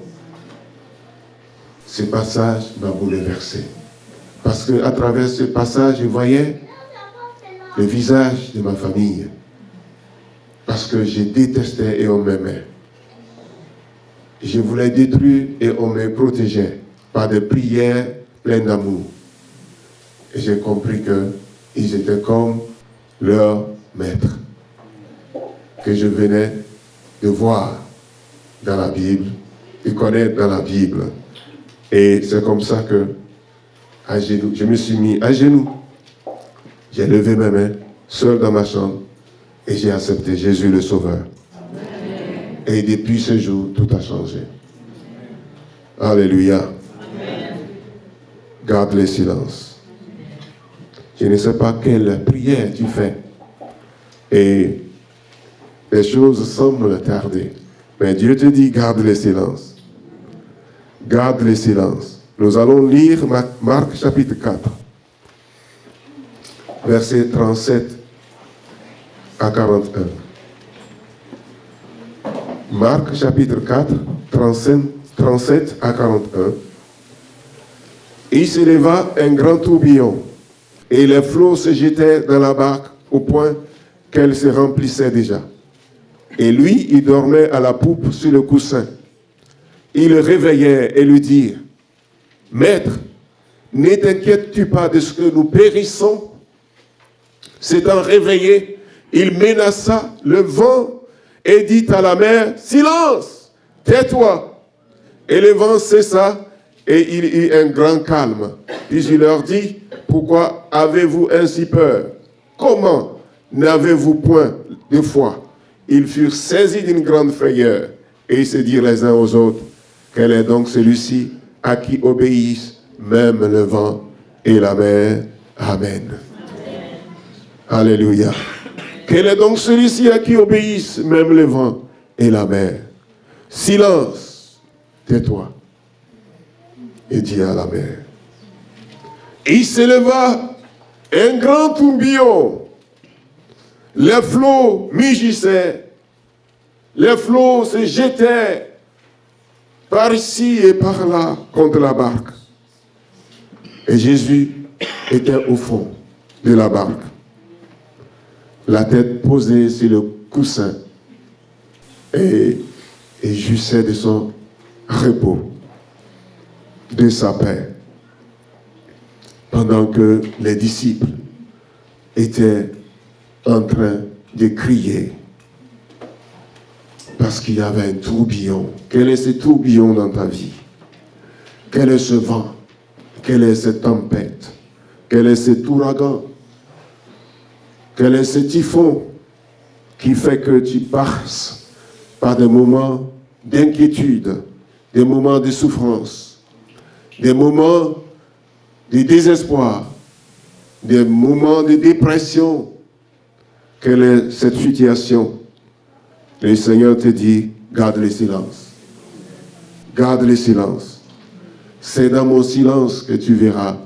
Ce passage m'a bouleversé. Parce qu'à travers ce passage, je voyais le visage de ma famille. Parce que je détestais et on m'aimait. Je voulais détruire et on me protégeait par des prières pleines d'amour. Et j'ai compris qu'ils étaient comme leur maître, que je venais de voir dans la Bible, de connaître dans la Bible. Et c'est comme ça que, à genoux, je me suis mis à genoux. J'ai levé mes mains, seul dans ma chambre, et j'ai accepté Jésus le Sauveur. Amen. Et depuis ce jour, tout a changé. Alléluia. Amen. Garde le silence. Je ne sais pas quelle prière tu fais. Et les choses semblent tarder. Mais Dieu te dit, garde le silence. Garde le silence. Nous allons lire Marc chapitre 4, versets 37 à 41. Marc chapitre 4, 37 à 41. Il se leva un grand tourbillon, et les flots se jetaient dans la barque au point qu'elle se remplissait déjà. Et lui, il dormait à la poupe sur le coussin. Il le réveillait et lui dit, « Maître, ne t'inquiètes-tu pas de ce que nous périssons ?» S'étant réveillé, il menaça le vent et dit à la mer, « Silence, tais-toi !» Et le vent cessa et il eut un grand calme. Puis il leur dit, « Pourquoi avez-vous ainsi peur? Comment n'avez-vous point de foi ?» Ils furent saisis d'une grande frayeur et ils se dirent les uns aux autres, « Quel est donc celui-ci à qui obéissent même le vent et la mer ?» Amen. Alléluia. Quel est donc celui-ci à qui obéissent même le vent et la mer? Silence, tais-toi. Et dit à la mer. Il s'éleva un grand tourbillon. Les flots mugissaient. Les flots se jetaient par ici et par là contre la barque. Et Jésus était au fond de la barque, la tête posée sur le coussin, et jouissait de son repos, de sa paix, pendant que les disciples étaient en train de crier parce qu'il y avait un tourbillon. Quel est ce tourbillon dans ta vie? Quel est ce vent? Quelle est cette tempête? Quel est cet ouragan? Quel est ce typhon qui fait que tu passes par des moments d'inquiétude, des moments de souffrance, des moments de désespoir, des moments de dépression? Quelle est cette situation? Le Seigneur te dit, garde le silence. Garde le silence. C'est dans mon silence que tu verras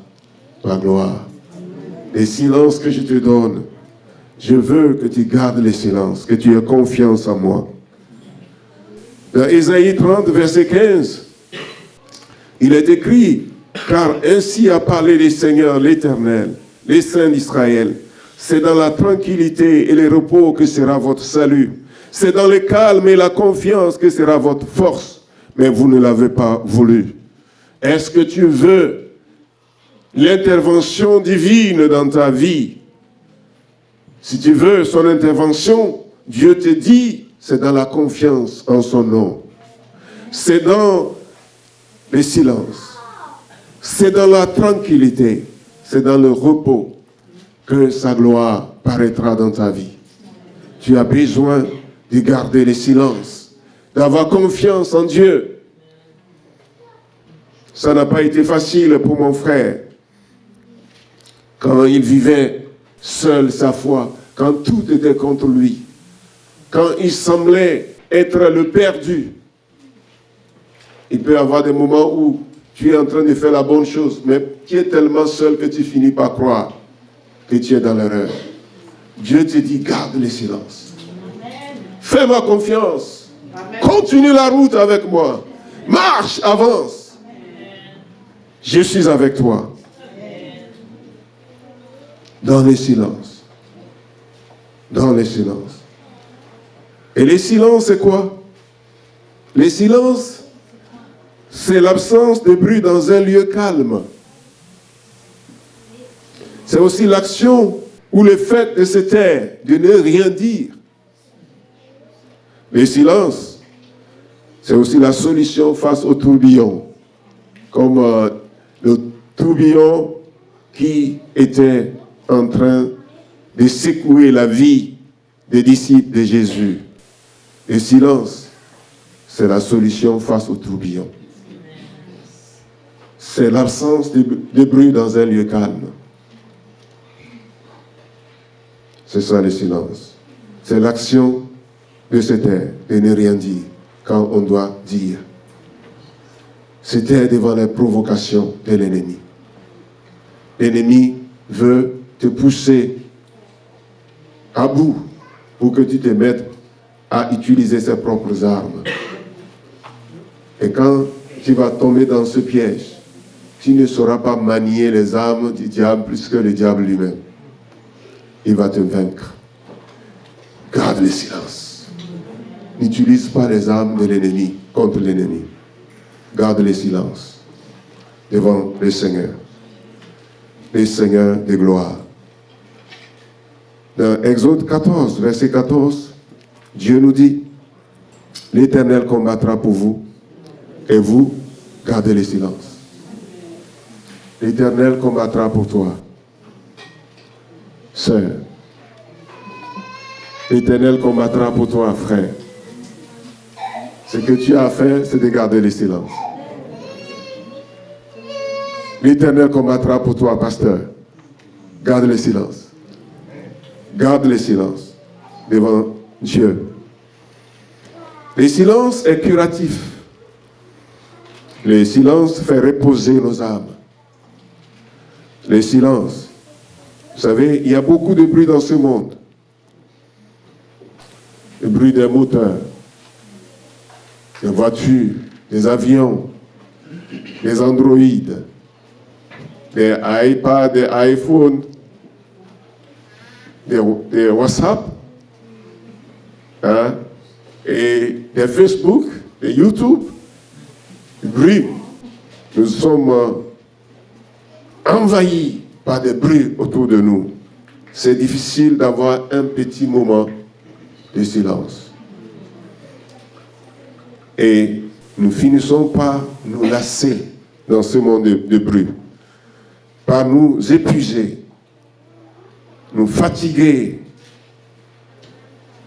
ma gloire. Le silence que je te donne, je veux que tu gardes le silence, que tu aies confiance en moi. Dans Ésaïe 30, verset 15, il est écrit, car ainsi a parlé le Seigneur l'Éternel, les saints d'Israël. C'est dans la tranquillité et le repos que sera votre salut. C'est dans le calme et la confiance que sera votre force. Mais vous ne l'avez pas voulu. Est-ce que tu veux l'intervention divine dans ta vie? Si tu veux son intervention, Dieu te dit, c'est dans la confiance en son nom. C'est dans le silence. C'est dans la tranquillité. C'est dans le repos que sa gloire paraîtra dans ta vie. Tu as besoin de garder le silence, d'avoir confiance en Dieu. Ça n'a pas été facile pour mon frère quand il vivait seul sa foi, quand tout était contre lui, quand il semblait être le perdu. Il peut y avoir des moments où tu es en train de faire la bonne chose, mais tu es tellement seul que tu finis par croire que tu es dans l'erreur. Dieu te dit, garde le silence. Fais-moi confiance. Amen. Continue la route avec moi. Marche, avance. Je suis avec toi. Dans le silence. Dans le silence. Et le silence, c'est quoi? Le silence, c'est l'absence de bruit dans un lieu calme. C'est aussi l'action ou le fait de se taire, de ne rien dire. Le silence, c'est aussi la solution face au tourbillon. Comme le tourbillon qui était en train de secouer la vie des disciples de Jésus. Le silence, c'est la solution face au tourbillon. C'est l'absence de bruit dans un lieu calme. C'est ça le silence. C'est l'action de se taire, de ne rien dire, quand on doit dire. C'était devant les provocations de l'ennemi. L'ennemi veut te pousser à bout pour que tu te mettes à utiliser ses propres armes. Et quand tu vas tomber dans ce piège, tu ne sauras pas manier les armes du diable plus que le diable lui-même. Il va te vaincre. Garde le silence. N'utilise pas les armes de l'ennemi contre l'ennemi. Garde le silence devant le Seigneur de gloire. Dans Exode 14, verset 14, Dieu nous dit, l'Éternel combattra pour vous et vous gardez le silence. L'Éternel combattra pour toi, sœur. L'Éternel combattra pour toi, frère. Ce que tu as à faire, c'est de garder le silence. L'Éternel combattra pour toi, pasteur. Garde le silence. Garde le silence devant Dieu. Le silence est curatif. Le silence fait reposer nos âmes. Le silence. Vous savez, il y a beaucoup de bruit dans ce monde. Le bruit des moteurs, des voitures, des avions, des androïdes, des iPads, des iPhones, des WhatsApp, hein, et des Facebook, des YouTube. Le bruit. Nous sommes envahis par des bruits autour de nous. C'est difficile d'avoir un petit moment de silence. Et nous finissons par nous lasser dans ce monde de bruit, par nous épuiser, nous fatiguer.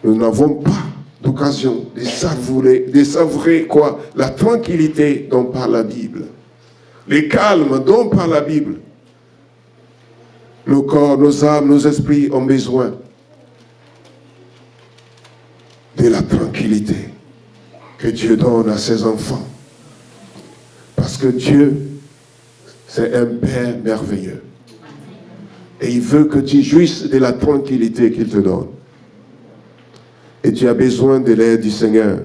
Nous n'avons pas d'occasion de savourer quoi? La tranquillité dont parle la Bible, le calme dont parle la Bible. Nos corps, nos âmes, nos esprits ont besoin de la tranquillité que Dieu donne à ses enfants. Parce que Dieu, c'est un Père merveilleux. Et il veut que tu jouisses de la tranquillité qu'il te donne. Et tu as besoin de l'aide du Seigneur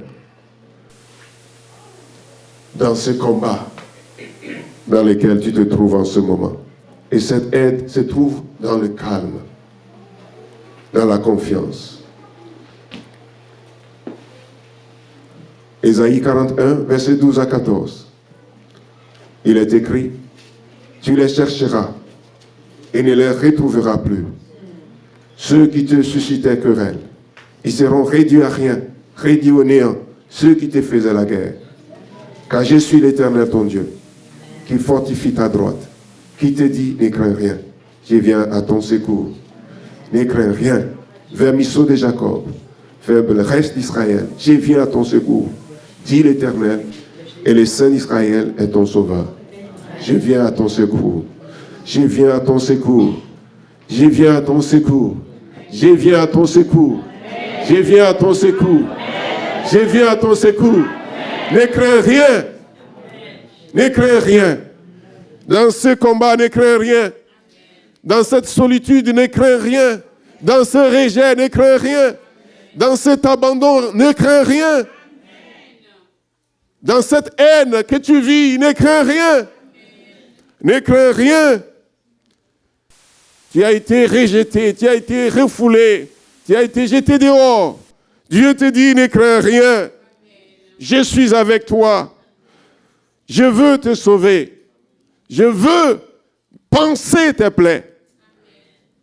dans ce combat dans lequel tu te trouves en ce moment. Et cette aide se trouve dans le calme, dans la confiance. Ésaïe 41, verset 12 à 14. Il est écrit, tu les chercheras et ne les retrouveras plus. Ceux qui te suscitaient querelle, ils seront réduits à rien, réduits au néant, ceux qui te faisaient la guerre. Car je suis l'Éternel ton Dieu, qui fortifie ta droite, qui te dit, ne crains rien, je viens à ton secours. Ne crains rien, vermisseau de Jacob, faible reste d'Israël, je viens à ton secours. Dit l'Éternel, et le Saint d'Israël est ton sauveur. Je viens à ton secours. Je viens à ton secours. Je viens à ton secours. Je viens à ton secours. Je viens à ton secours. Je viens à ton secours. Ne crains rien. Ne crains rien. Dans ce combat, ne crains rien. Dans cette solitude, ne crains rien. Dans ce rejet, ne crains rien. Dans cet abandon, ne crains rien. Dans cette haine que tu vis, ne crains rien. Ne crains rien. Tu as été rejeté, tu as été refoulé, tu as été jeté dehors. Dieu te dit, ne crains rien. Je suis avec toi. Je veux te sauver. Je veux panser tes plaies.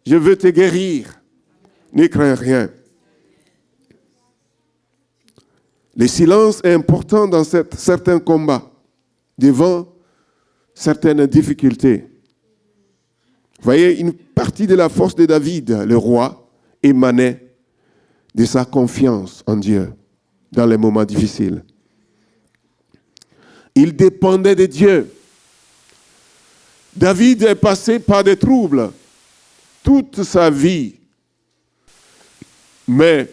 Je veux te guérir. Ne crains rien. Le silence est important dans certains combats, devant certaines difficultés. Vous voyez, une partie de la force de David, le roi, émanait de sa confiance en Dieu dans les moments difficiles. Il dépendait de Dieu. David est passé par des troubles toute sa vie, mais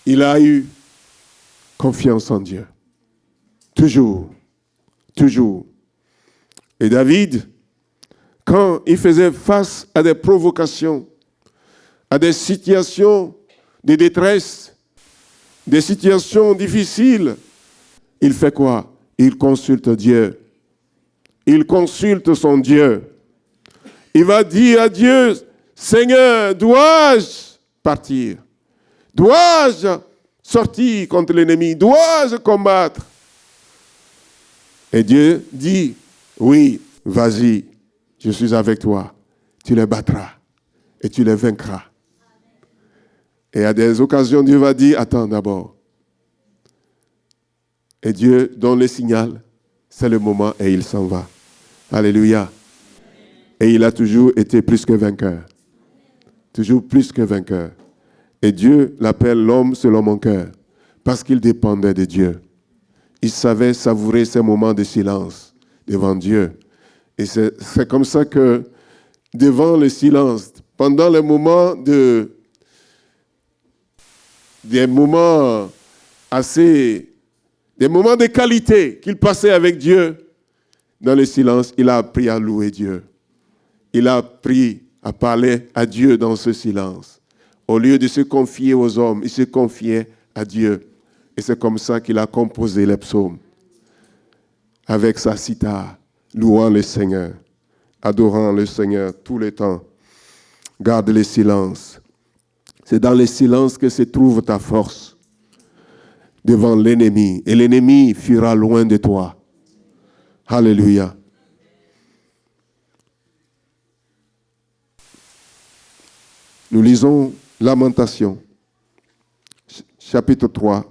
il a eu confiance en Dieu. Toujours, toujours. Et David, quand il faisait face à des provocations, à des situations de détresse, des situations difficiles, il fait quoi? Il consulte Dieu. Il consulte son Dieu. Il va dire à Dieu, Seigneur, dois-je partir? Dois-je sortir contre l'ennemi? Dois-je combattre? Et Dieu dit, oui, vas-y, je suis avec toi. Tu les battras et tu les vaincras. Et à des occasions, Dieu va dire, attends d'abord. Et Dieu donne le signal, c'est le moment et il s'en va. Alléluia. Et il a toujours été plus que vainqueur. Toujours plus que vainqueur. Et Dieu l'appelle l'homme selon mon cœur, parce qu'il dépendait de Dieu. Il savait savourer ces moments de silence devant Dieu. Et c'est comme ça que, devant le silence, pendant les moments des moments de qualité qu'il passait avec Dieu, dans le silence, il a appris à louer Dieu. Il a appris à parler à Dieu dans ce silence. Au lieu de se confier aux hommes, il se confiait à Dieu. Et c'est comme ça qu'il a composé les psaumes. Avec sa cithare, louant le Seigneur, adorant le Seigneur tout le temps. Garde le silence. C'est dans le silence que se trouve ta force devant l'ennemi. Et l'ennemi fuira loin de toi. Alléluia. Nous lisons Lamentation, chapitre 3,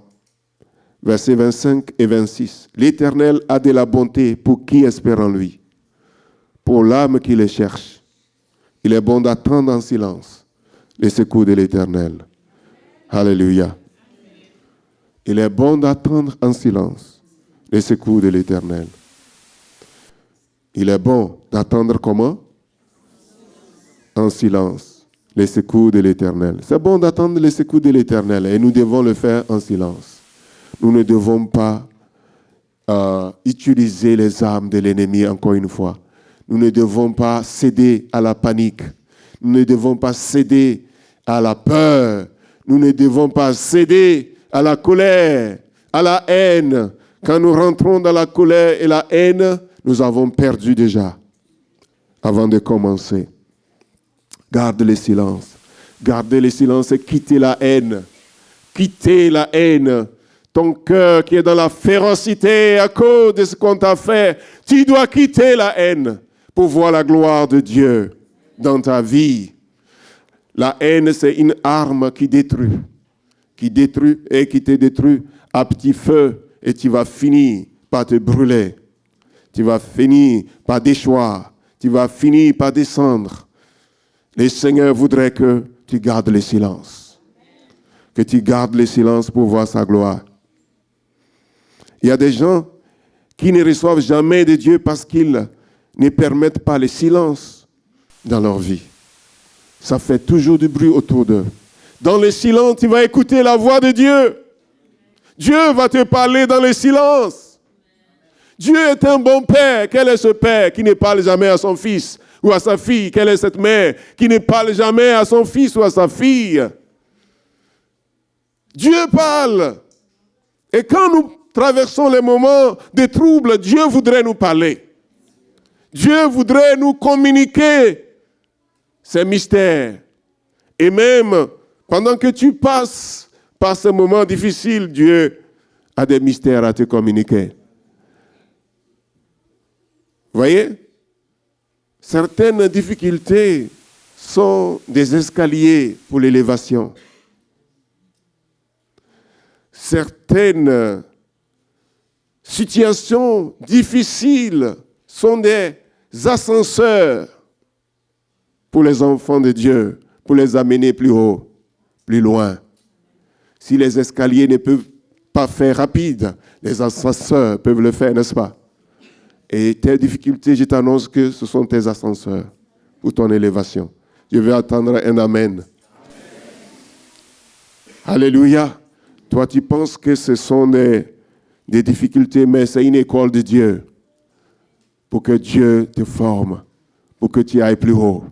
versets 25 et 26. L'Éternel a de la bonté pour qui espère en lui, pour l'âme qui le cherche. Il est bon d'attendre en silence les secours de l'Éternel. Alléluia. Il est bon d'attendre en silence les secours de l'Éternel. Il est bon d'attendre comment? En silence. Les secours de l'Éternel. C'est bon d'attendre les secours de l'Éternel et nous devons le faire en silence. Nous ne devons pas utiliser les armes de l'ennemi encore une fois. Nous ne devons pas céder à la panique. Nous ne devons pas céder à la peur. Nous ne devons pas céder à la colère, à la haine. Quand nous rentrons dans la colère et la haine, nous avons perdu déjà avant de commencer. Garde le silence. Gardez le silence et quittez la haine. Quittez la haine. Ton cœur qui est dans la férocité à cause de ce qu'on t'a fait, tu dois quitter la haine pour voir la gloire de Dieu dans ta vie. La haine, c'est une arme qui détruit et qui te détruit à petit feu et tu vas finir par te brûler. Tu vas finir par déchoir. Tu vas finir par descendre. Le Seigneur voudrait que tu gardes le silence. Que tu gardes le silence pour voir sa gloire. Il y a des gens qui ne reçoivent jamais de Dieu parce qu'ils ne permettent pas le silence dans leur vie. Ça fait toujours du bruit autour d'eux. Dans le silence, tu vas écouter la voix de Dieu. Dieu va te parler dans le silence. Dieu est un bon père. Quel est ce père qui ne parle jamais à son fils ou à sa fille? Quelle est cette mère qui ne parle jamais à son fils ou à sa fille? Dieu parle. Et quand nous traversons les moments de trouble, Dieu voudrait nous parler. Dieu voudrait nous communiquer ces mystères. Et même pendant que tu passes par ces moments difficiles, Dieu a des mystères à te communiquer. Voyez? Certaines difficultés sont des escaliers pour l'élévation. Certaines situations difficiles sont des ascenseurs pour les enfants de Dieu, pour les amener plus haut, plus loin. Si les escaliers ne peuvent pas faire rapide, les ascenseurs peuvent le faire, n'est-ce pas? Et tes difficultés, je t'annonce que ce sont tes ascenseurs pour ton élévation. Je vais attendre un amen. Alléluia. Toi, tu penses que ce sont des difficultés, mais c'est une école de Dieu pour que Dieu te forme, pour que tu ailles plus haut.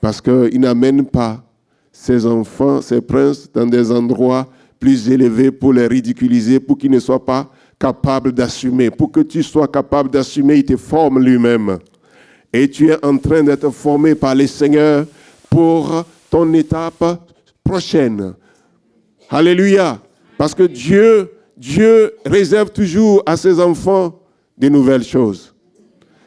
Parce qu'il n'amène pas ses enfants, ses princes, dans des endroits plus élevés pour les ridiculiser, pour qu'ils ne soient pas capables d'assumer. Pour que tu sois capable d'assumer, il te forme lui-même. Et tu es en train d'être formé par le Seigneur pour ton étape prochaine. Alléluia. Parce que Dieu réserve toujours à ses enfants de nouvelles choses.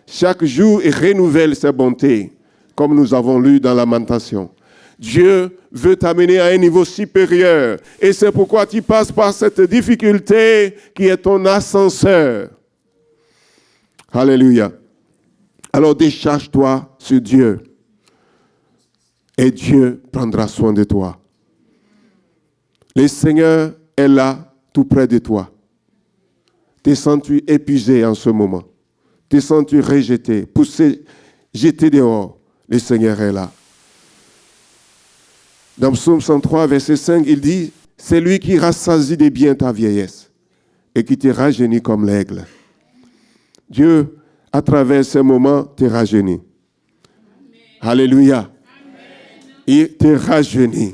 Chaque jour, il renouvelle ses bontés, comme nous avons lu dans Lamentation. Dieu veut t'amener à un niveau supérieur. Et c'est pourquoi tu passes par cette difficulté qui est ton ascenseur. Alléluia. Alors décharge-toi sur Dieu. Et Dieu prendra soin de toi. Le Seigneur est là, tout près de toi. Te sens-tu épuisé en ce moment? Te sens-tu rejeté, poussé, jeté dehors? Le Seigneur est là. Dans Psaume 103, verset 5, il dit, « C'est lui qui rassasie de bien ta vieillesse et qui te rajeunit comme l'aigle. » Dieu, à travers ces moments, te rajeunit. Alléluia. Amen. Il te rajeunit.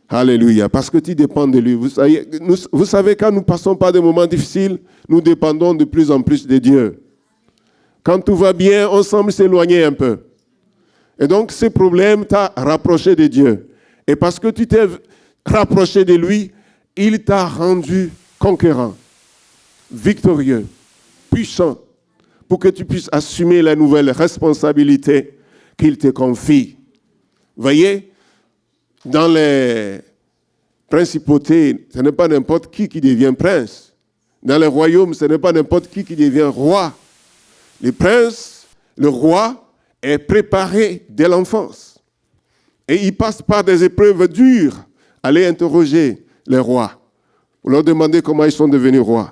Alléluia. Parce que tu dépends de lui. Vous savez, quand nous ne passons pas des moments difficiles, nous dépendons de plus en plus de Dieu. Quand tout va bien, on semble s'éloigner un peu. Et donc, ce problème t'a rapproché de Dieu. Et parce que tu t'es rapproché de lui, il t'a rendu conquérant, victorieux, puissant, pour que tu puisses assumer la nouvelle responsabilité qu'il te confie. Voyez, dans les principautés, ce n'est pas n'importe qui devient prince. Dans les royaumes, ce n'est pas n'importe qui devient roi. Le prince, le roi, est préparé dès l'enfance. Et il passe par des épreuves dures. Allez interroger les rois. Vous leur demandez comment ils sont devenus rois.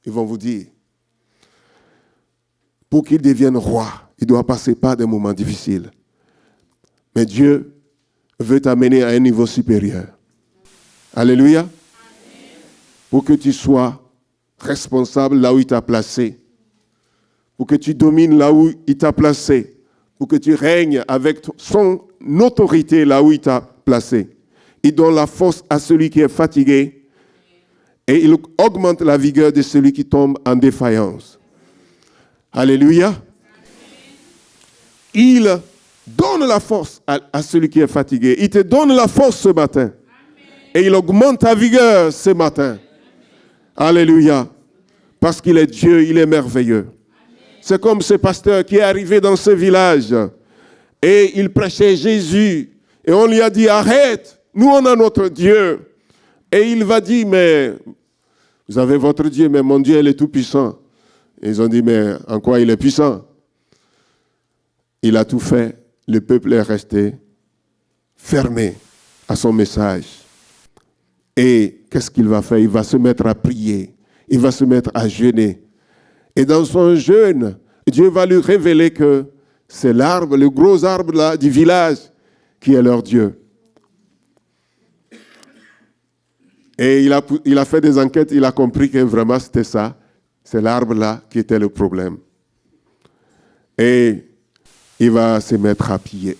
Ils vont vous dire. Pour qu'ils deviennent rois, il doit passer par des moments difficiles. Mais Dieu veut t'amener à un niveau supérieur. Alléluia. Amen. Pour que tu sois responsable là où il t'a placé. Pour que tu domines là où il t'a placé. Pour que tu règnes avec son autorité là où il t'a placé. Il donne la force à celui qui est fatigué et il augmente la vigueur de celui qui tombe en défaillance. Alléluia. Il donne la force à celui qui est fatigué. Il te donne la force ce matin. Et il augmente ta vigueur ce matin. Alléluia. Parce qu'il est Dieu, il est merveilleux. C'est comme ce pasteur qui est arrivé dans ce village et il prêchait Jésus. Et on lui a dit, arrête, nous on a notre Dieu. Et il va dire, mais vous avez votre Dieu, mais mon Dieu, il est tout puissant. Et ils ont dit, mais en quoi il est puissant? Il a tout fait. Le peuple est resté fermé à son message. Et qu'est-ce qu'il va faire? Il va se mettre à prier. Il va se mettre à jeûner. Et dans son jeûne, Dieu va lui révéler que c'est l'arbre, le gros arbre là, du village qui est leur Dieu. Et il a fait des enquêtes, il a compris que vraiment c'était ça. C'est l'arbre là qui était le problème. Et il va se mettre à prier,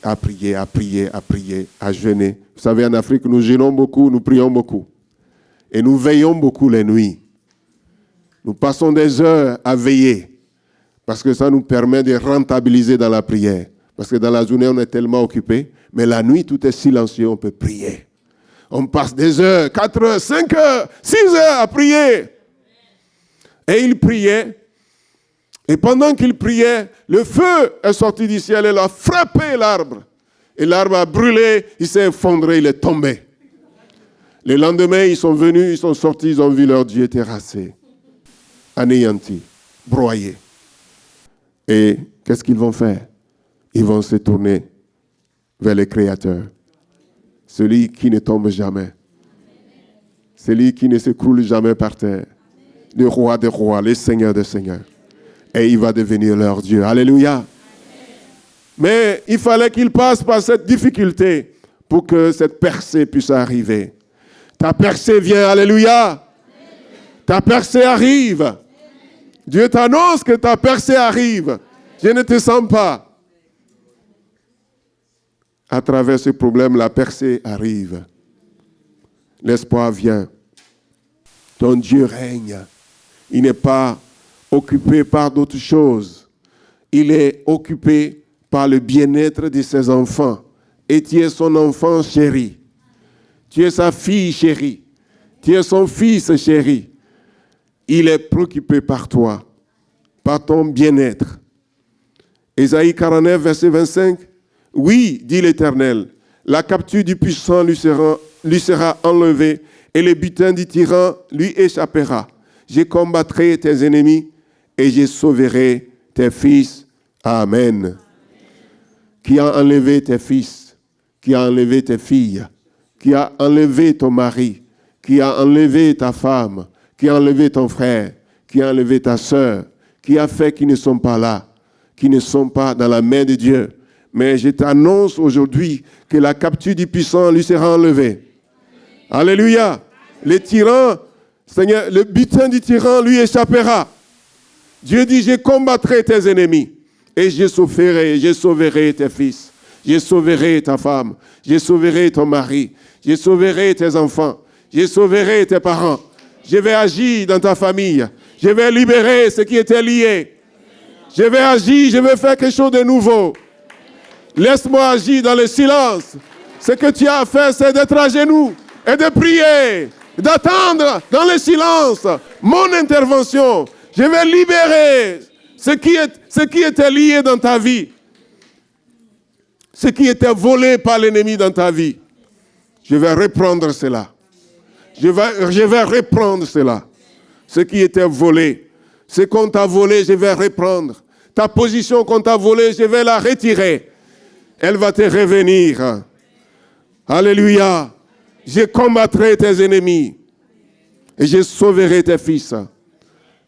à jeûner. Vous savez, en Afrique, nous jeûnons beaucoup, nous prions beaucoup. Et nous veillons beaucoup les nuits. Nous passons des heures à veiller. Parce que ça nous permet de rentabiliser dans la prière. Parce que dans la journée, on est tellement occupé. Mais la nuit, tout est silencieux, on peut prier. On passe des heures, 4 heures, 5 heures, 6 heures à prier. Et il priait. Et pendant qu'il priait, le feu est sorti du ciel et il a frappé l'arbre. Et l'arbre a brûlé, il s'est effondré, il est tombé. Le lendemain, ils sont venus, ils sont sortis, ils ont vu leur Dieu terrassé, anéanti, broyé. Et qu'est-ce qu'ils vont faire? Ils vont se tourner vers le Créateur. Celui qui ne tombe jamais. Celui qui ne s'écroule jamais par terre. Le roi des rois, le Seigneur des seigneurs. Et il va devenir leur Dieu. Alléluia. Mais il fallait qu'il passe par cette difficulté pour que cette percée puisse arriver. Ta percée vient, alléluia. Ta percée arrive. Dieu t'annonce que ta percée arrive. Je ne te sens pas. À travers ce problème, la percée arrive. L'espoir vient. Ton Dieu règne. Il n'est pas occupé par d'autres choses. Il est occupé par le bien-être de ses enfants. Et tu es son enfant chéri. Tu es sa fille chérie. Tu es son fils chéri. Il est préoccupé par toi, par ton bien-être. Ésaïe 49, verset 25. Oui, dit l'Éternel, la capture du puissant lui sera enlevée et le butin du tyran lui échappera. Je combattrai tes ennemis et je sauverai tes fils. Amen. Qui a enlevé tes fils, qui a enlevé tes filles, qui a enlevé ton mari, qui a enlevé ta femme, qui a enlevé ton frère, qui a enlevé ta sœur, qui a fait qu'ils ne sont pas là, qui ne sont pas dans la main de Dieu. Mais je t'annonce aujourd'hui que la capture du puissant lui sera enlevée. Alléluia. Le tyran, Seigneur, le butin du tyran lui échappera. Dieu dit, je combattrai tes ennemis et je sauverai tes fils. Je sauverai ta femme. Je sauverai ton mari. Je sauverai tes enfants. Je sauverai tes parents. Je vais agir dans ta famille. Je vais libérer ce qui était lié. Je vais agir, je vais faire quelque chose de nouveau. Laisse-moi agir dans le silence. Ce que tu as fait, c'est d'être à genoux et de prier, d'attendre dans le silence mon intervention. Je vais libérer ce qui était lié dans ta vie. Ce qui était volé par l'ennemi dans ta vie. Je vais reprendre cela. Je vais reprendre cela. Ce qui était volé. Ce qu'on t'a volé, je vais reprendre. Ta position qu'on t'a volée, je vais la retirer. Elle va te revenir. Alléluia. Je combattrai tes ennemis. Et je sauverai tes fils.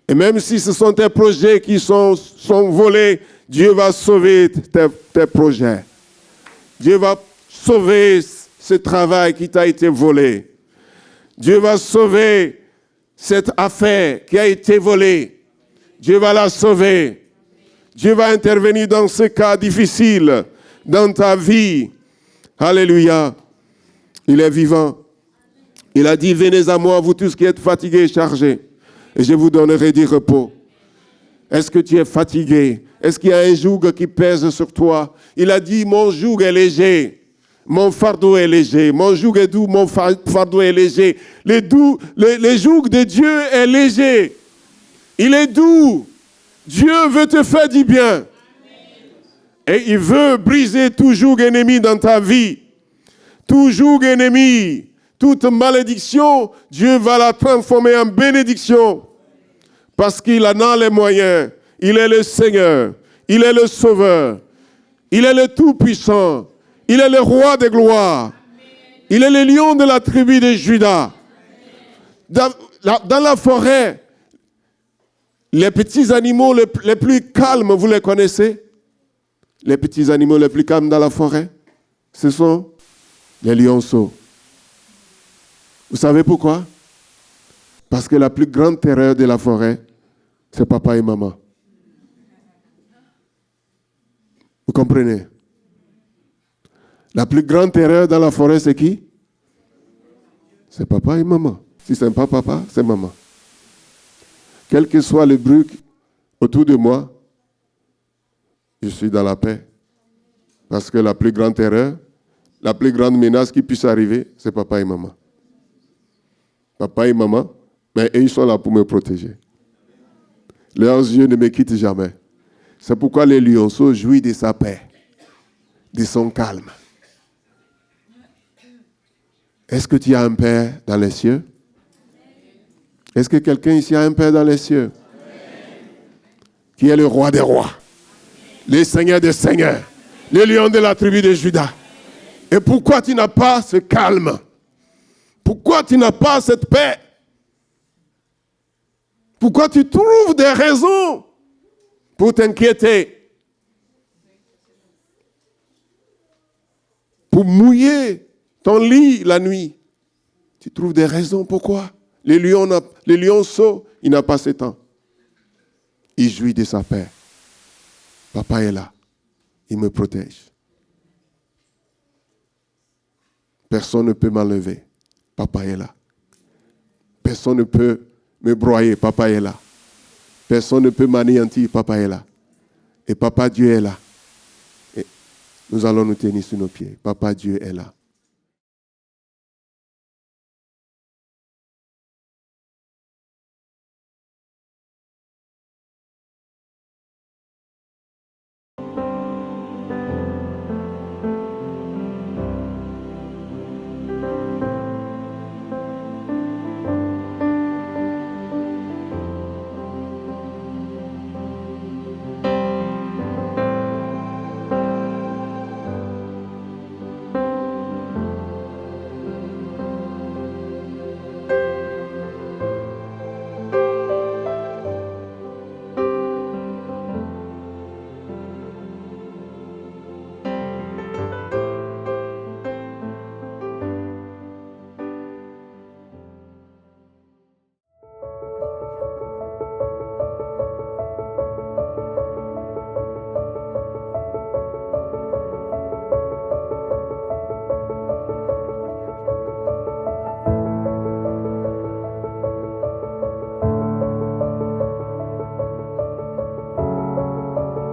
Et même si ce sont tes projets qui sont volés, Dieu va sauver tes projets. Dieu va sauver ce travail qui t'a été volé. Dieu va sauver cette affaire qui a été volée. Dieu va la sauver. Dieu va intervenir dans ce cas difficile dans ta vie. Alléluia. Il est vivant. Il a dit, venez à moi, vous tous qui êtes fatigués et chargés, et je vous donnerai du repos. Est-ce que tu es fatigué? Est-ce qu'il y a un joug qui pèse sur toi? Il a dit, mon joug est léger. Mon fardeau est léger. Mon joug est doux, mon fardeau est léger. Le joug de Dieu est léger. Il est doux. Dieu veut te faire du bien. Et il veut briser tout joug ennemi dans ta vie. Tout joug ennemi, toute malédiction, Dieu va la transformer en bénédiction. Parce qu'il en a les moyens. Il est le Seigneur. Il est le Sauveur. Il est le Tout-Puissant. Il est le Roi des gloires. Il est le lion de la tribu de Juda. Dans la forêt, les petits animaux les plus calmes, vous les connaissez? Les petits animaux les plus calmes dans la forêt, ce sont les lionceaux. Vous savez pourquoi? Parce que la plus grande terreur de la forêt, c'est papa et maman. Vous comprenez? La plus grande terreur dans la forêt, c'est qui? C'est papa et maman. Si ce n'est pas papa, c'est maman. Quel que soit le bruit autour de moi, je suis dans la paix. Parce que la plus grande terreur, la plus grande menace qui puisse arriver, c'est papa et maman. Papa et maman, mais ils sont là pour me protéger. Leurs yeux ne me quittent jamais. C'est pourquoi les lionceaux jouissent de sa paix, de son calme. Est-ce que tu as un Père dans les cieux? Est-ce que quelqu'un ici a un Père dans les cieux? Qui est le roi des rois, le Seigneur des seigneurs, le lion de la tribu de Juda. Et pourquoi tu n'as pas ce calme? Pourquoi tu n'as pas cette paix? Pourquoi tu trouves des raisons pour t'inquiéter? Pour mouiller ton lit la nuit. Tu trouves des raisons pourquoi. Les lionceaux, il n'a pas 7 ans. Il jouit de sa paix. Papa est là. Il me protège. Personne ne peut m'enlever. Papa est là. Personne ne peut me broyer. Papa est là. Personne ne peut m'anéantir. Papa est là. Et Papa Dieu est là. Et nous allons nous tenir sur nos pieds. Papa Dieu est là.